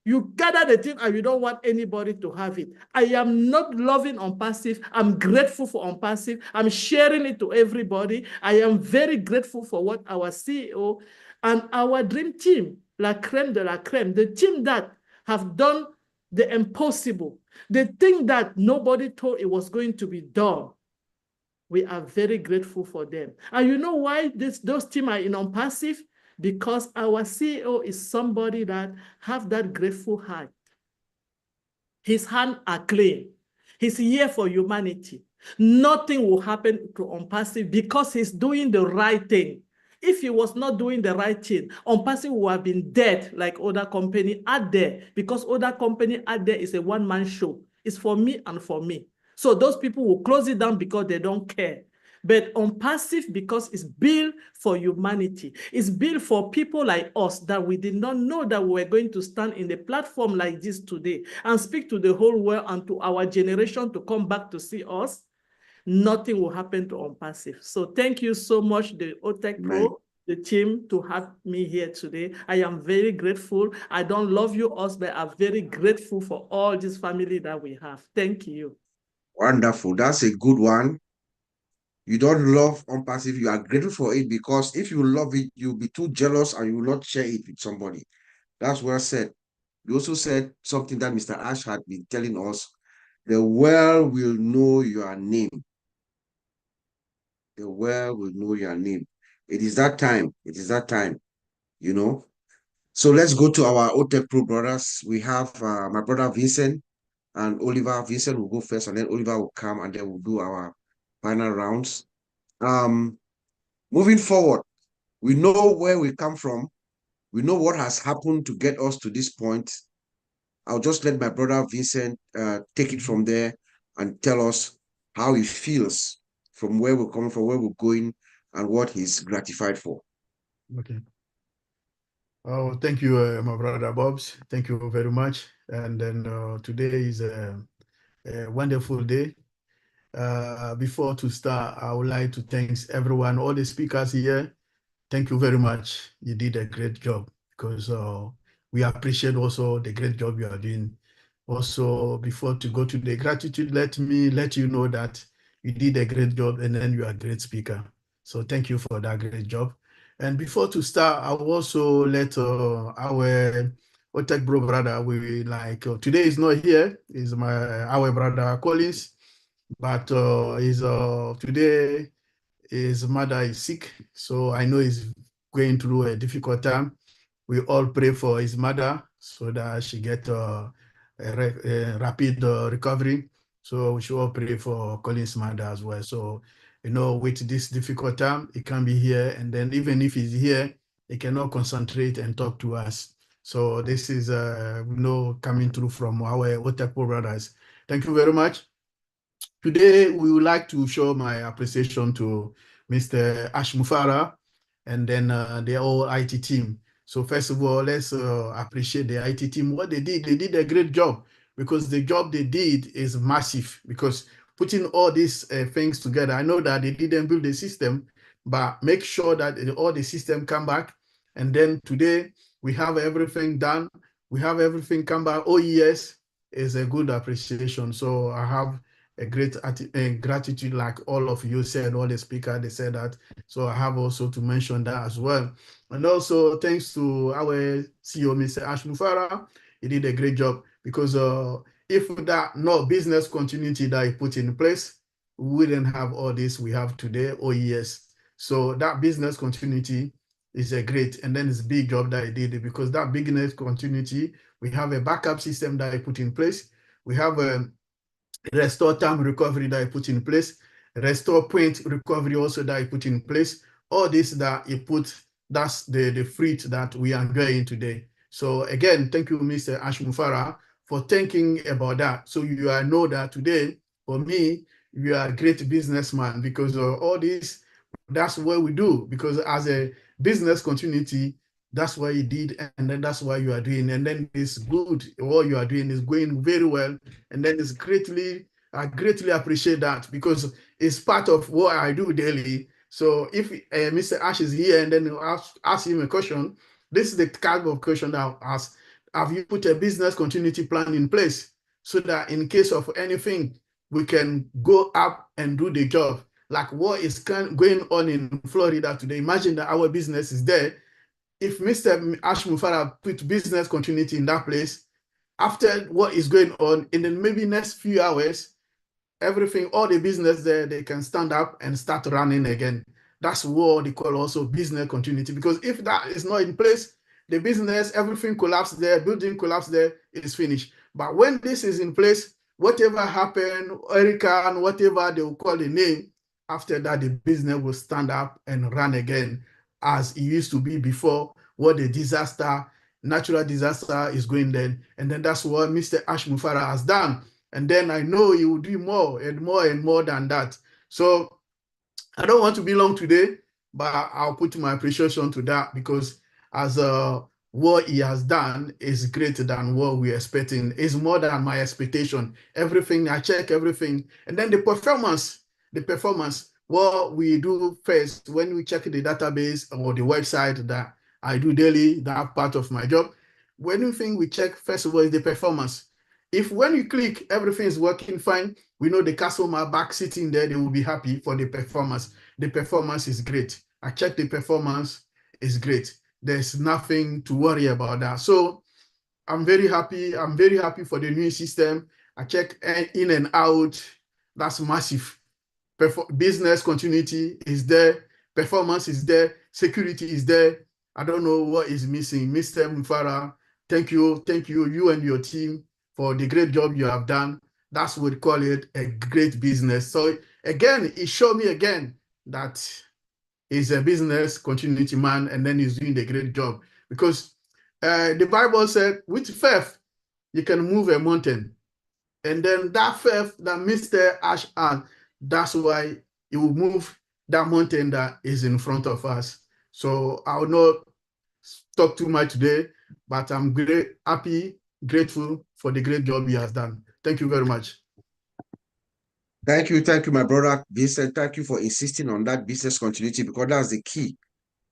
You gather the thing and you don't want anybody to have it. I am not loving ONPASSIVE. I'm grateful for ONPASSIVE. I'm sharing it to everybody. I am very grateful for what our CEO and our dream team, la crème de la crème, the team that have done the impossible, the thing that nobody thought it was going to be done. We are very grateful for them. And you know why those teams are in ONPASSIVE? Because our CEO is somebody that have that grateful heart. His hands are clean. He's here for humanity. Nothing will happen to ONPASSIVE because he's doing the right thing. If he was not doing the right thing, ONPASSIVE would have been dead like other company out there, because other company out there is a one-man show. It's for me and for me. So those people will close it down because they don't care. But ONPASSIVE, because it's built for humanity, it's built for people like us that we did not know that we were going to stand in a platform like this today and speak to the whole world and to our generation to come back to see us. Nothing will happen to ONPASSIVE. So thank you so much, the OTECH Pro, the team, to have me here today. I am very grateful. I don't love you all, but I'm very grateful for all this family that we have. Thank you. Wonderful. That's a good one. You don't love ONPASSIVE. You are grateful for it, because if you love it, you'll be too jealous and you will not share it with somebody. That's well said. You also said something that Mr. Ash had been telling us. The world will know your name. The world will know your name. It is that time. It is that time, you know. So let's go to our OTECH Pro brothers. We have my brother Vincent and Oliver. Vincent will go first, and then Oliver will come, and then we'll do our final rounds. Moving forward, we know where we come from. We know what has happened to get us to this point. I'll just let my brother Vincent take it from there and tell us how he feels from where we're coming from, where we're going, and what he's gratified for. Okay. Oh, thank you, my brother Bobs. Thank you very much. And then today is a wonderful day. Before to start, I would like to thank everyone, all the speakers here. Thank you very much. You did a great job, because we appreciate also the great job you are doing. Also, before to go to the gratitude, let me let you know that you did a great job, and then you are a great speaker. So thank you for that great job. And before to start, I will also let our OTECH bro brother, we like today is not here, is our brother Collins, but today his mother is sick, so I know he's going through a difficult time. We all pray for his mother so that she get a rapid recovery. So we should all pray for Colin's mother as well. So, you know, with this difficult time, he can be here, and then even if he's here, he cannot concentrate and talk to us. So this is, coming through from our OTECH brothers. Thank you very much. Today, we would like to show my appreciation to Mr. Ash Mufareh and then the whole IT team. So first of all, let's appreciate the IT team. What they did a great job, because the job they did is massive, because putting all these things together, I know that they didn't build the system, but make sure that all the system come back. And then today, we have everything done. We have everything come back. Oh, yes, is a good appreciation. So I have a great gratitude, like all of you said, all the speakers, they said that. So I have also to mention that as well. And also thanks to our CEO, Mr. Ash Mufareh, he did a great job, because if that no business continuity that he put in place, we wouldn't have all this we have today. Oh yes. So that business continuity is a great, and then it's a big job that he did, because that business continuity, we have a backup system that he put in place. We have a restore time recovery that I put in place, restore point recovery also that I put in place. All this that he put, that's the fruit that we are enjoying today. So again, thank you, Mr. Ash Mufareh, for thinking about that. So you know that today, for me, you are a great businessman, because all this that's what we do, because as a business continuity, that's what you did, and then that's what you are doing, and then it's good. What you are doing is going very well, and then it's I greatly appreciate that, because it's part of what I do daily. So if Mr. Ash is here and then you ask him a question, this is the kind of question that I'll ask. Have you put a business continuity plan in place so that in case of anything, we can go up and do the job? Like what is going on in Florida today? Imagine that our business is there. If Mr. Ash Mufareh put business continuity in that place, after what is going on in the maybe next few hours, everything, all the business there, they can stand up and start running again. That's what they call also business continuity, because if that is not in place, the business, everything collapsed there, building collapsed there, it is finished. But when this is in place, whatever happened, Erica and whatever they will call the name, after that, the business will stand up and run again as it used to be before, what the disaster, natural disaster is going then. And then that's what Mr. Ash Mufareh has done. And then I know he will do more and more and more than that. So I don't want to be long today, but I'll put my appreciation to that, because as what he has done is greater than what we're expecting. It's more than my expectation. Everything, I check everything. And then the performance, what we do first, when we check the database or the website that I do daily, that part of my job, one thing we check first of all is the performance. If when you click, everything is working fine, we know the customer back sitting there, they will be happy for the performance. The performance is great. I check the performance is great. There's nothing to worry about that. So I'm very happy. I'm very happy for the new system. I check in and out. That's massive. Business continuity is there. Performance is there. Security is there. I don't know what is missing. Mr. Mufareh, thank you, you and your team, for the great job you have done. That's what we call it, a great business. So again, it showed me again that he's a business continuity man, and then he's doing the great job. Because the Bible said, with faith, you can move a mountain. And then that faith that Mr. Ash had, that's why he will move that mountain that is in front of us. So I will not talk too much today, but I'm grateful for the great job he has done. Thank you very much. Thank you, my brother Vincent. Thank you for insisting on that business continuity, because that's the key.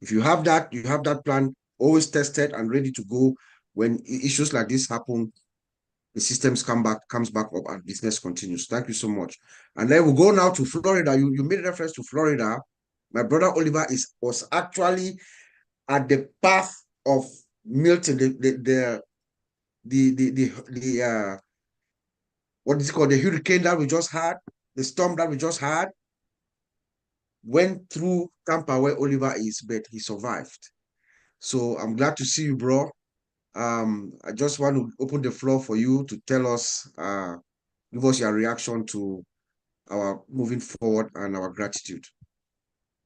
If you have that plan always tested and ready to go. When issues like this happen, the systems comes back up and business continues. Thank you so much. And then we'll go now to Florida. You made reference to Florida. My brother Oliver was actually at the path of Milton, what is it called? The hurricane that we just had, the storm that we just had, went through Tampa where Oliver is, but he survived. So I'm glad to see you, bro. I just want to open the floor for you to tell us, give us your reaction to our moving forward and our gratitude.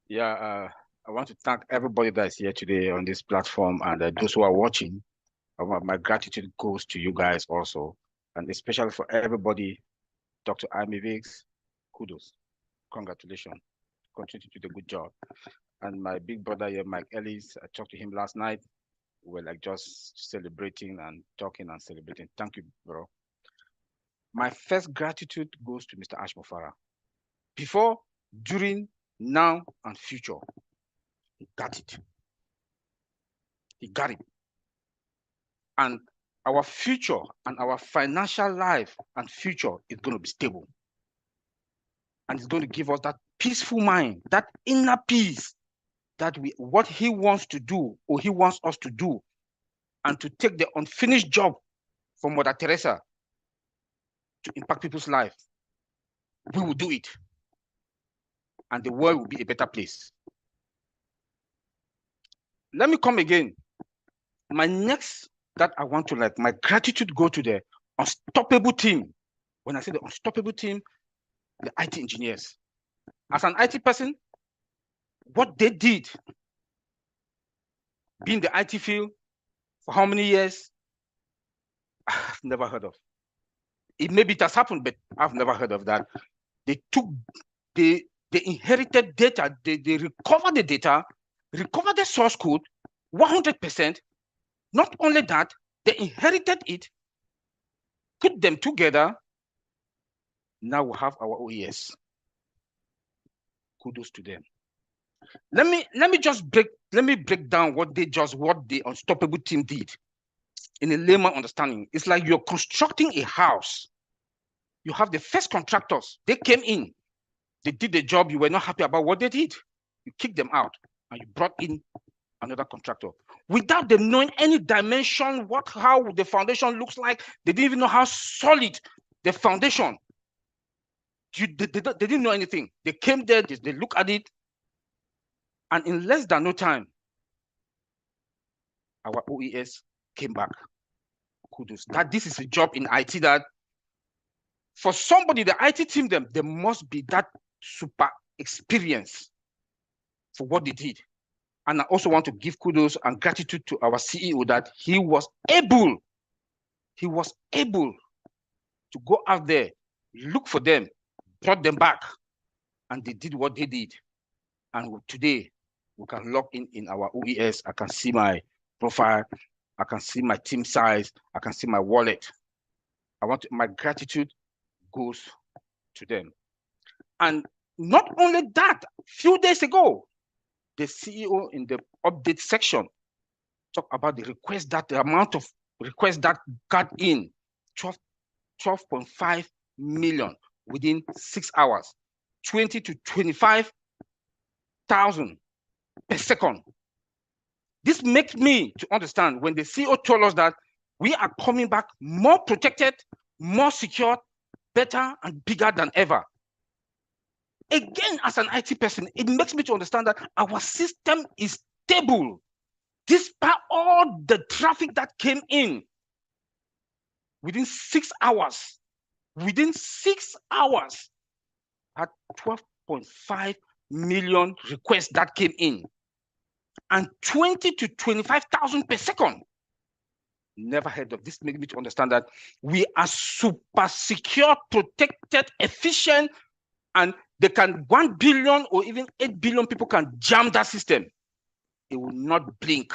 Yeah, I want to thank everybody that's here today on this platform, and those who are watching. My gratitude goes to you guys also, and especially for everybody. Dr. Ivy, kudos, congratulations, continue to do a good job. And my big brother here, Mike Ellis, I talked to him last night. We're like just celebrating and talking and celebrating. Thank you, bro. My first gratitude goes to Mr. Ash Mufareh. Before, during, now, and future, he got it. He got it. And our future and our financial life and future is going to be stable. And it's going to give us that peaceful mind, that inner peace, that what he wants to do, or he wants us to do, and to take the unfinished job from Mother Teresa to impact people's lives, we will do it. And the world will be a better place. Let me come again. My next that I want to my gratitude go to the unstoppable team. When I say the unstoppable team, the IT engineers. As an IT person, what they did, being the IT field for how many years, I've never heard of. Maybe it has happened, but I've never heard of that. They They inherited data, they recover the data, recover the source code 100%. Not only that, they inherited it, put them together. Now we have our OES. Kudos to them. Let me break down what the Unstoppable team did in a layman understanding. It's like you're constructing a house. You have the first contractors. They came in, they did the job. You were not happy about what they did. You kicked them out and you brought in another contractor without them knowing any dimension, how the foundation looks like. They didn't even know how solid the foundation. They didn't know anything. They came there, they look at it, and in less than no time, our OES came back. Kudos. That this is a job in IT that for somebody, the IT team, there must be that super experience for what they did. And I also want to give kudos and gratitude to our CEO that he was able to go out there, look for them, brought them back, and they did what they did. And today, we can log in our OES. I can see my profile. I can see my team size. I can see my wallet. My gratitude goes to them. And not only that, a few days ago, the CEO in the update section talked about the amount of requests that got in, 12.5 million within 6 hours, 20 to 25,000 per second. This makes me to understand when the CEO told us that we are coming back more protected, more secure, better and bigger than ever. Again, as an IT person, it makes me to understand that our system is stable. Despite all the traffic that came in within 6 hours, at 12.5 million requests that came in, and 20 to 25,000 per second. Never heard of this. Makes me to understand that we are super secure, protected, efficient, and they can 1 billion or even 8 billion people can jam that system. It will not blink.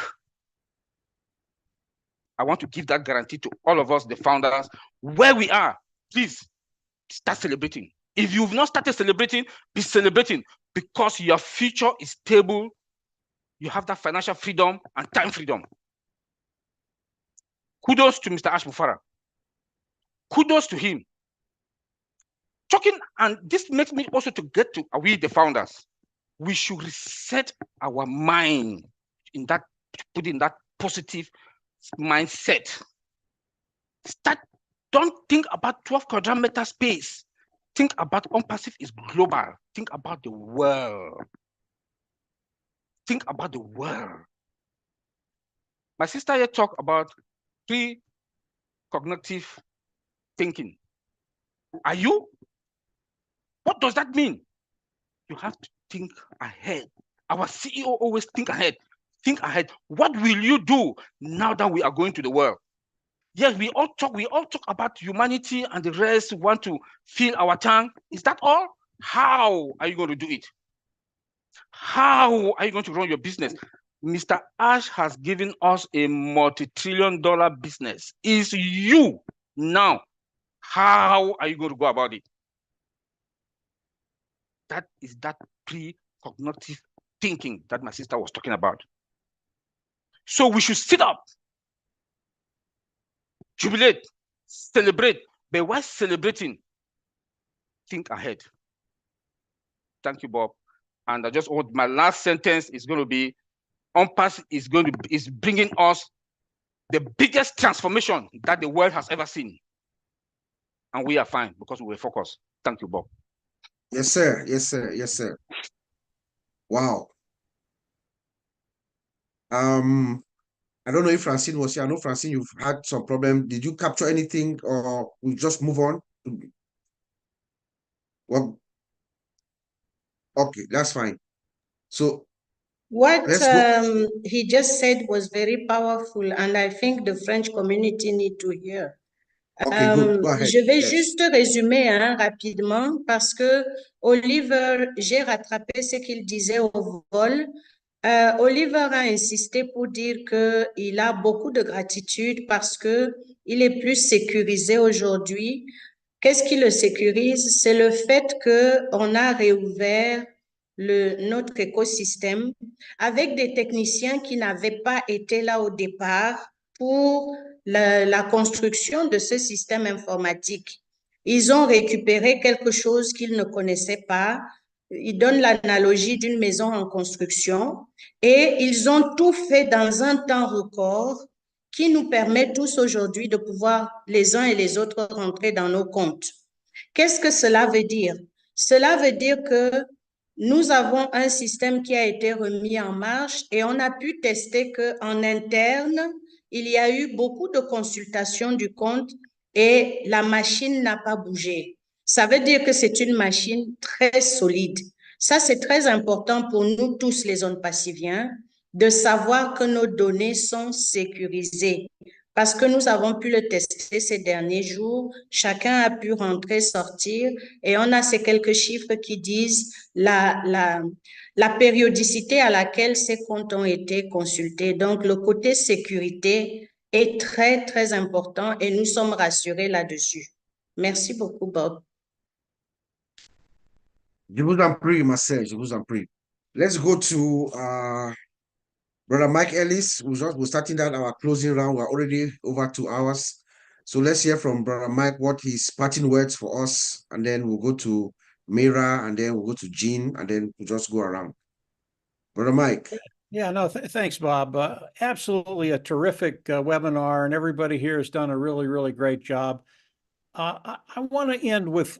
I want to give that guarantee to all of us, the founders, where we are. Please start celebrating. If you've not started celebrating, be celebrating, because your future is stable. You have that financial freedom and time freedom. Kudos to Mr. Ash Mufareh. Kudos to him. And this makes me also to get to we the founders. We should reset our mind put in that positive mindset. Don't think about 12 quadrant meter space. Think about ONPASSIVE is global. Think about the world. Think about the world. My sister here talked about pre-cognitive thinking. Are you? What does that mean? You have to think ahead. Our CEO always think ahead. Think ahead. What will you do now that we are going to the world? Yes, we all talk about humanity and the rest want to fill our tank. Is that all? How are you going to do it? How are you going to run your business? Mr. Ash has given us a multi-trillion-dollar business. It's you now. How are you going to go about it? That is that pre-cognitive thinking that my sister was talking about. So we should sit up, jubilate, celebrate. But while celebrating, think ahead. Thank you, Bob. And I just want my last sentence is going to be: ONPASSIVE is bringing us the biggest transformation that the world has ever seen, and we are fine because we were focused. Thank you, Bob. Yes, sir. Yes, sir. Yes, sir. Wow. I don't know if Francine was here. I know, Francine, you've had some problem. Did you capture anything, or we just move on? Well, okay, that's fine. So what let's go. he just said was very powerful, and I think the French community need to hear. Okay, good. Go ahead. Je vais Yes. juste résumer rapidement parce que Oliver, j'ai rattrapé ce qu'il disait au vol. Oliver a insisté pour dire qu'il a beaucoup de gratitude parce que il est plus sécurisé aujourd'hui. Qu'est-ce qui le sécurise? C'est le fait qu'on a réouvert notre écosystème avec des techniciens qui n'avaient pas été là au départ pour la construction de ce système informatique. Ils ont récupéré quelque chose qu'ils ne connaissaient pas. Ils donnent l'analogie d'une maison en construction et ils ont tout fait dans un temps record qui nous permet tous aujourd'hui de pouvoir les uns et les autres rentrer dans nos comptes. Qu'est-ce que cela veut dire? Cela veut dire que nous avons un système qui a été remis en marche et on a pu tester qu'en interne, il y a eu beaucoup de consultations du compte et la machine n'a pas bougé. Ça veut dire que c'est une machine très solide. Ça, c'est très important pour nous tous les ONPASSIViens de savoir que nos données sont sécurisées parce que nous avons pu le tester ces derniers jours. Chacun a pu rentrer, sortir et on a ces quelques chiffres qui disent la périodicité à laquelle ces comptes ont été consultés. Donc, le côté sécurité est très, très important et nous sommes rassurés là-dessus. Merci beaucoup, Bob. Je vous en prie, Marcel, je vous en prie. Let's go to Brother Mike Ellis. We're starting that our closing round. We're already over 2 hours. So let's hear from Brother Mike what his parting words for us, and then we'll go to Mira, and then we'll go to Jean, and then we'll just go around. Brother Mike. Yeah, no, thanks, Bob. Absolutely a terrific webinar, and everybody here has done a really, really great job. I want to end with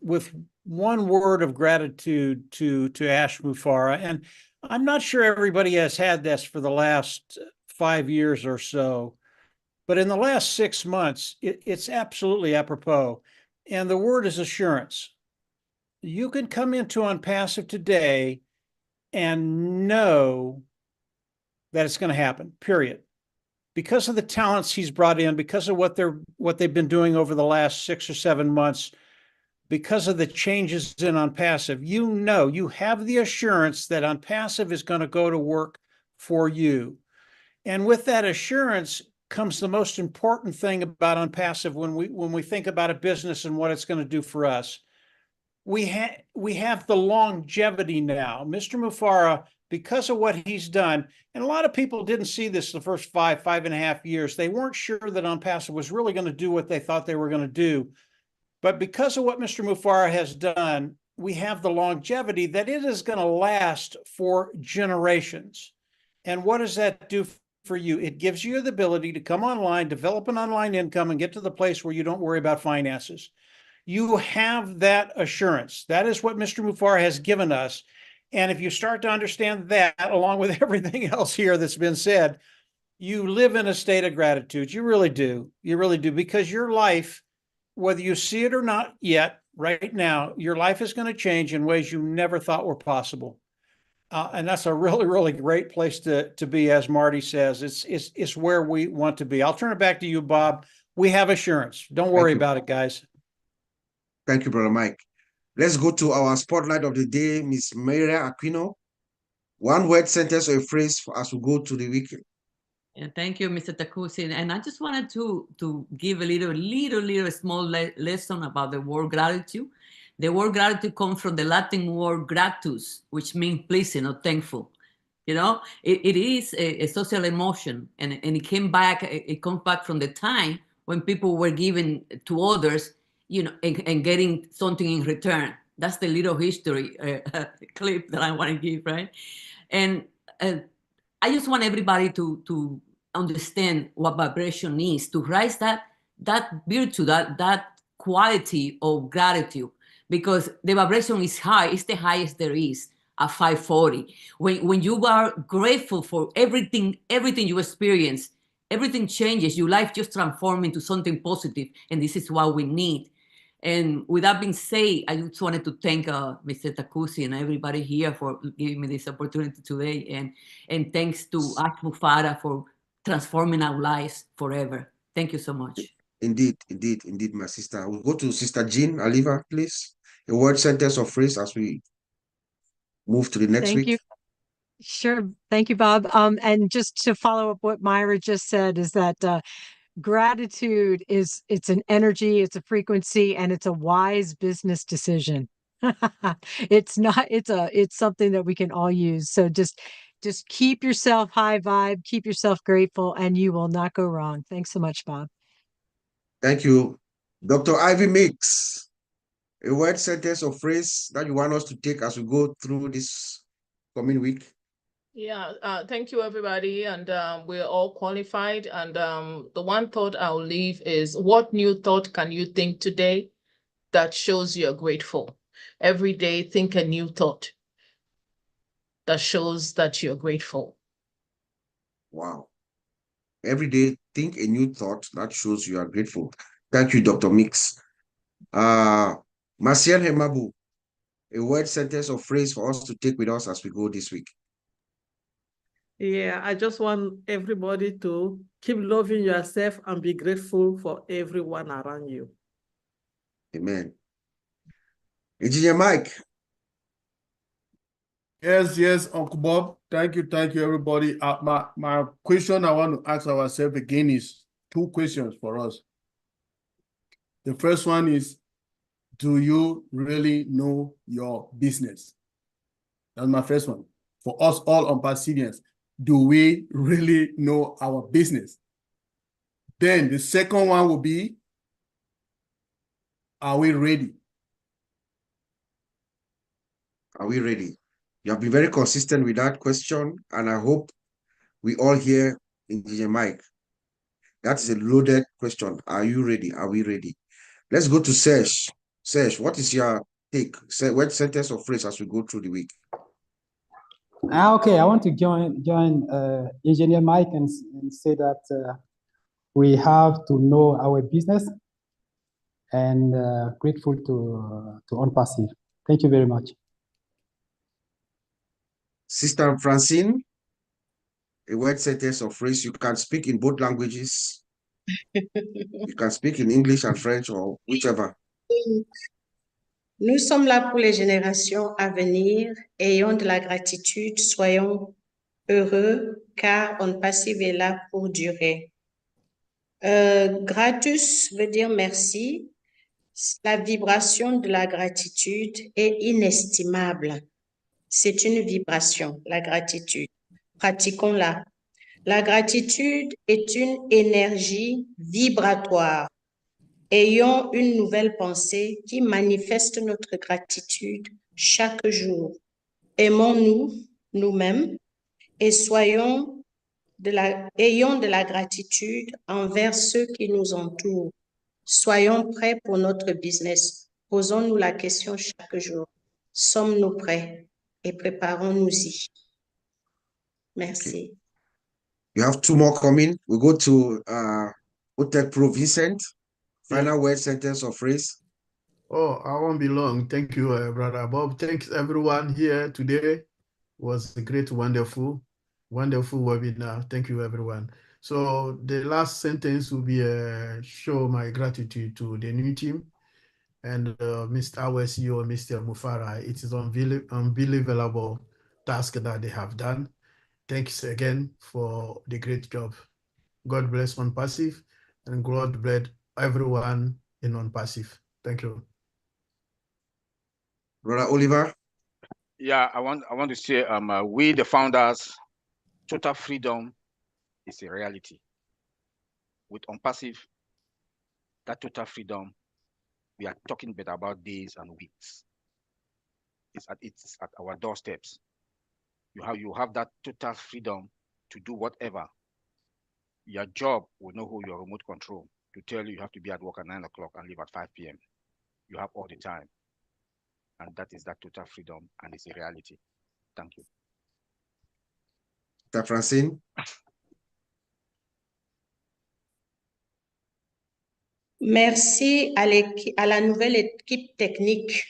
one word of gratitude to Ash Mufareh, and I'm not sure everybody has had this for the last 5 years or so, but in the last 6 months, it's absolutely apropos, and the word is assurance. You can come into ONPASSIVE today and know that it's going to happen, period. Because of the talents he's brought in, because of what they've been doing over the last 6 or 7 months, because of the changes in ONPASSIVE, you have the assurance that ONPASSIVE is going to go to work for you. And with that assurance comes the most important thing about ONPASSIVE when we think about a business and what it's going to do for us. We have the longevity now. Mr. Mufareh, because of what he's done, and a lot of people didn't see this the first 5.5 years. They weren't sure that ONPASSIVE was really going to do what they thought they were going to do. But because of what Mr. Mufareh has done, we have the longevity that it is going to last for generations. And what does that do for you? It gives you the ability to come online, develop an online income, and get to the place where you don't worry about finances. You have that assurance. That is what Mr. Mufareh has given us. And if you start to understand that, along with everything else here that's been said, you live in a state of gratitude. You really do. You really do. Because your life, whether you see it or not yet, right now, your life is going to change in ways you never thought were possible. And that's a really, really great place to be, as Marty says. It's where we want to be. I'll turn it back to you, Bob. We have assurance. Don't worry about it, guys. Thank you, Brother Mike. Let's go to our spotlight of the day, Ms. Mayra Aquino. One word, sentence, or a phrase as we go to the weekend. Yeah, thank you, Mr. Takusi. And I just wanted to give a little small lesson about the word gratitude. The word gratitude comes from the Latin word gratus, which means pleasing or thankful. You know, it is a social emotion, and it comes back from the time when people were giving to others, you know, and getting something in return. That's the little history clip that I want to give, right? And I just want everybody to understand what vibration is, to rise that virtue, that quality of gratitude, because the vibration is high. It's the highest there is at 540. When you are grateful for everything you experience, everything changes. Your life just transforms into something positive, and this is what we need. And with that being said, I just wanted to thank Mr. Takusi and everybody here for giving me this opportunity today. And thanks to Ash Mufareh for transforming our lives forever. Thank you so much. Indeed, my sister. We'll go to Sister Jean Aliva, please. A word, sentence, or phrase as we move to the next Thank week. you. Sure. Thank you, Bob. And just to follow up what Myra just said is that gratitude it's an energy, it's a frequency, and it's a wise business decision. It's not, it's something that we can all use. So just keep yourself high vibe, keep yourself grateful, and you will not go wrong. Thanks so much, Bob. Thank you. Dr. Ivy Mix, a word, sentence, or phrase that you want us to take as we go through this coming week. Yeah, thank you, everybody. And we're all qualified. And the one thought I'll leave is, what new thought can you think today that shows you're grateful? Every day, think a new thought that shows that you're grateful. Wow. Every day, think a new thought that shows you are grateful. Thank you, Dr. Mix. Marciel Hemabu, a word, sentence, or phrase for us to take with us as we go this week. Yeah, I just want everybody to keep loving yourself and be grateful for everyone around you. Amen. Engineer Mike. Yes, Uncle Bob. Thank you, everybody. My question I want to ask ourselves again is 2 questions for us. The first one is, do you really know your business? That's my first one. For us all ONPASSIVians, do we really know our business? Then the second one will be, are we ready? Are we ready? You have been very consistent with that question, and I hope we all hear Engineer Mike. That is a loaded question. Are you ready? Are we ready? Let's go to Serge. Serge, what is your take? Say word, sentence, or phrase as we go through the week. Okay, I want to join Engineer Mike and say that we have to know our business, and grateful to ONPASSIVE. Thank you very much. Sister Francine, a word, sentence, or phrase. You can speak in both languages. You can speak in English and French or whichever. Nous sommes là pour les générations à venir. Ayons de la gratitude, soyons heureux, car ONPASSIVE est là pour durer. Gratus veut dire merci. La vibration de la gratitude est inestimable. C'est une vibration, la gratitude. Pratiquons-la. La gratitude est une énergie vibratoire. Ayons une nouvelle pensée qui manifeste notre gratitude chaque jour. Aimons-nous, nous-mêmes, et ayons de la gratitude envers ceux qui nous entourent. Soyons prêts pour notre business. Posons-nous la question chaque jour. Sommes-nous prêts? Et préparons-nous-y. Merci. Okay. You have 2 more coming. We go to OTECH Pro Vincent. Final word, sentence, or phrase. Oh, I won't be long. Thank you, Brother Bob. Thanks everyone here today. It was a great, wonderful webinar. Thank you, everyone. So the last sentence will be show my gratitude to the new team and our CEO, Mr. Mufareh. It is unbelievable task that they have done. Thanks again for the great job. God bless ONPASSIVE, and God bless everyone in ONPASSIVE. Thank you. Brother Oliver. Yeah, I want to say, we the founders, total freedom is a reality. With ONPASSIVE, that total freedom, we are talking better about days and weeks. It's at our doorsteps. You have that total freedom to do whatever. Your job will know who your remote control to tell you have to be at work at 9 o'clock and leave at 5 p.m. You have all the time. And that is that total freedom, and it's a reality. Thank you. Dr. Francine. Merci à la nouvelle équipe technique.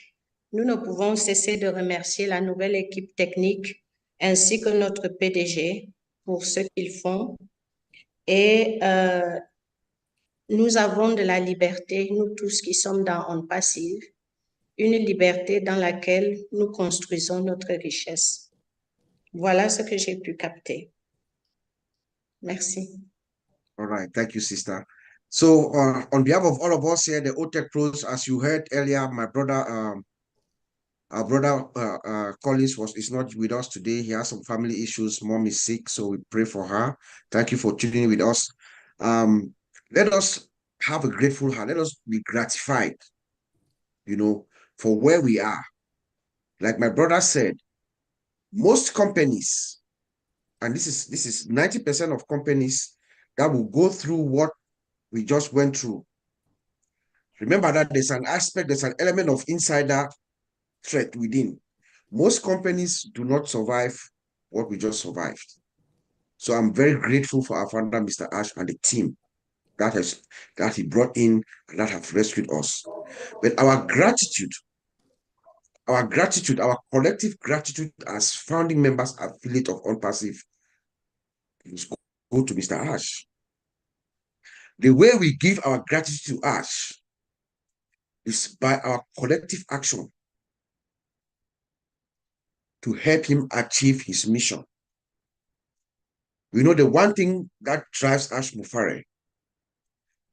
Nous ne pouvons cesser de remercier la nouvelle équipe technique ainsi que notre PDG pour ce qu'ils font. Et nous avons de la liberté, nous tous qui sommes dans ONPASSIVE, une liberté dans laquelle nous construisons notre richesse. Voilà ce que j'ai pu capter. Merci. All right, thank you, sister. So on behalf of all of us here, the OTECH pros, as you heard earlier, my brother, our brother Collins is not with us today. He has some family issues. Mom is sick, so we pray for her. Thank you for tuning in with us. Let us have a grateful heart. Let us be gratified, you know, for where we are. Like my brother said, most companies, and this is 90% of companies that will go through what we just went through. Remember that there's an aspect, there's an element of insider threat within. Most companies do not survive what we just survived. So I'm very grateful for our founder, Mr. Ash, and the team that he brought in and that have rescued us. But our gratitude, our collective gratitude as founding members, affiliate of ONPASSIVE, go to Mr. Ash. The way we give our gratitude to Ash is by our collective action to help him achieve his mission. We know the one thing that drives Ash Mufareh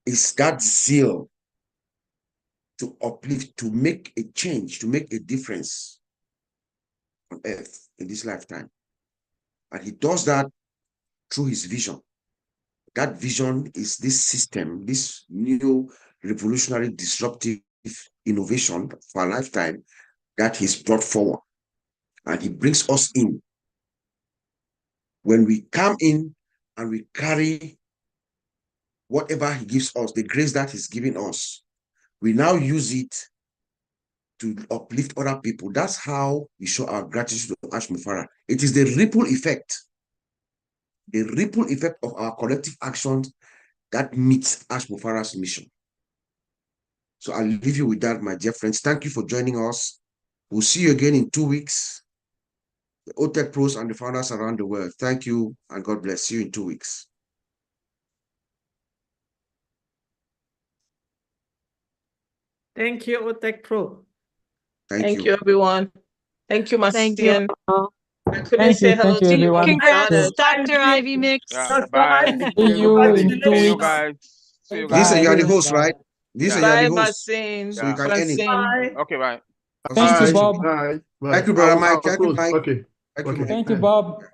is that zeal to uplift, to make a change, to make a difference on earth in this lifetime. And he does that through his vision. That vision is this system, this new revolutionary disruptive innovation for a lifetime that he's brought forward. And he brings us in. When we come in and we carry whatever he gives us, the grace that he's giving us, we now use it to uplift other people. That's how we show our gratitude to Ash Mufareh. It is the ripple effect of our collective actions that meets Ash Mufareh's mission. So I'll leave you with that, my dear friends. Thank you for joining us. We'll see you again in 2 weeks. The OTECH pros and the founders around the world. Thank you and God bless. See you in 2 weeks. Thank you, OTECH Pro. Thank you, everyone. Thank you, Thank you. Marcian. I couldn't say hello to you. everyone. Congrats, Thank Dr. you. Ivy Mix. Yeah, bye. See you in 2 See you weeks. guys. See you Lisa, guys. you are the Bye. host, right? Lisa, you are Bye, the host. Marcin. So you can end it. Francine. Okay, bye. Thank you, Bye. Bob. Bye. Thank you, brother Mike. I'll Thank you, close. Mike. Okay. Thank you, Okay. Mike. Thank you, Bob.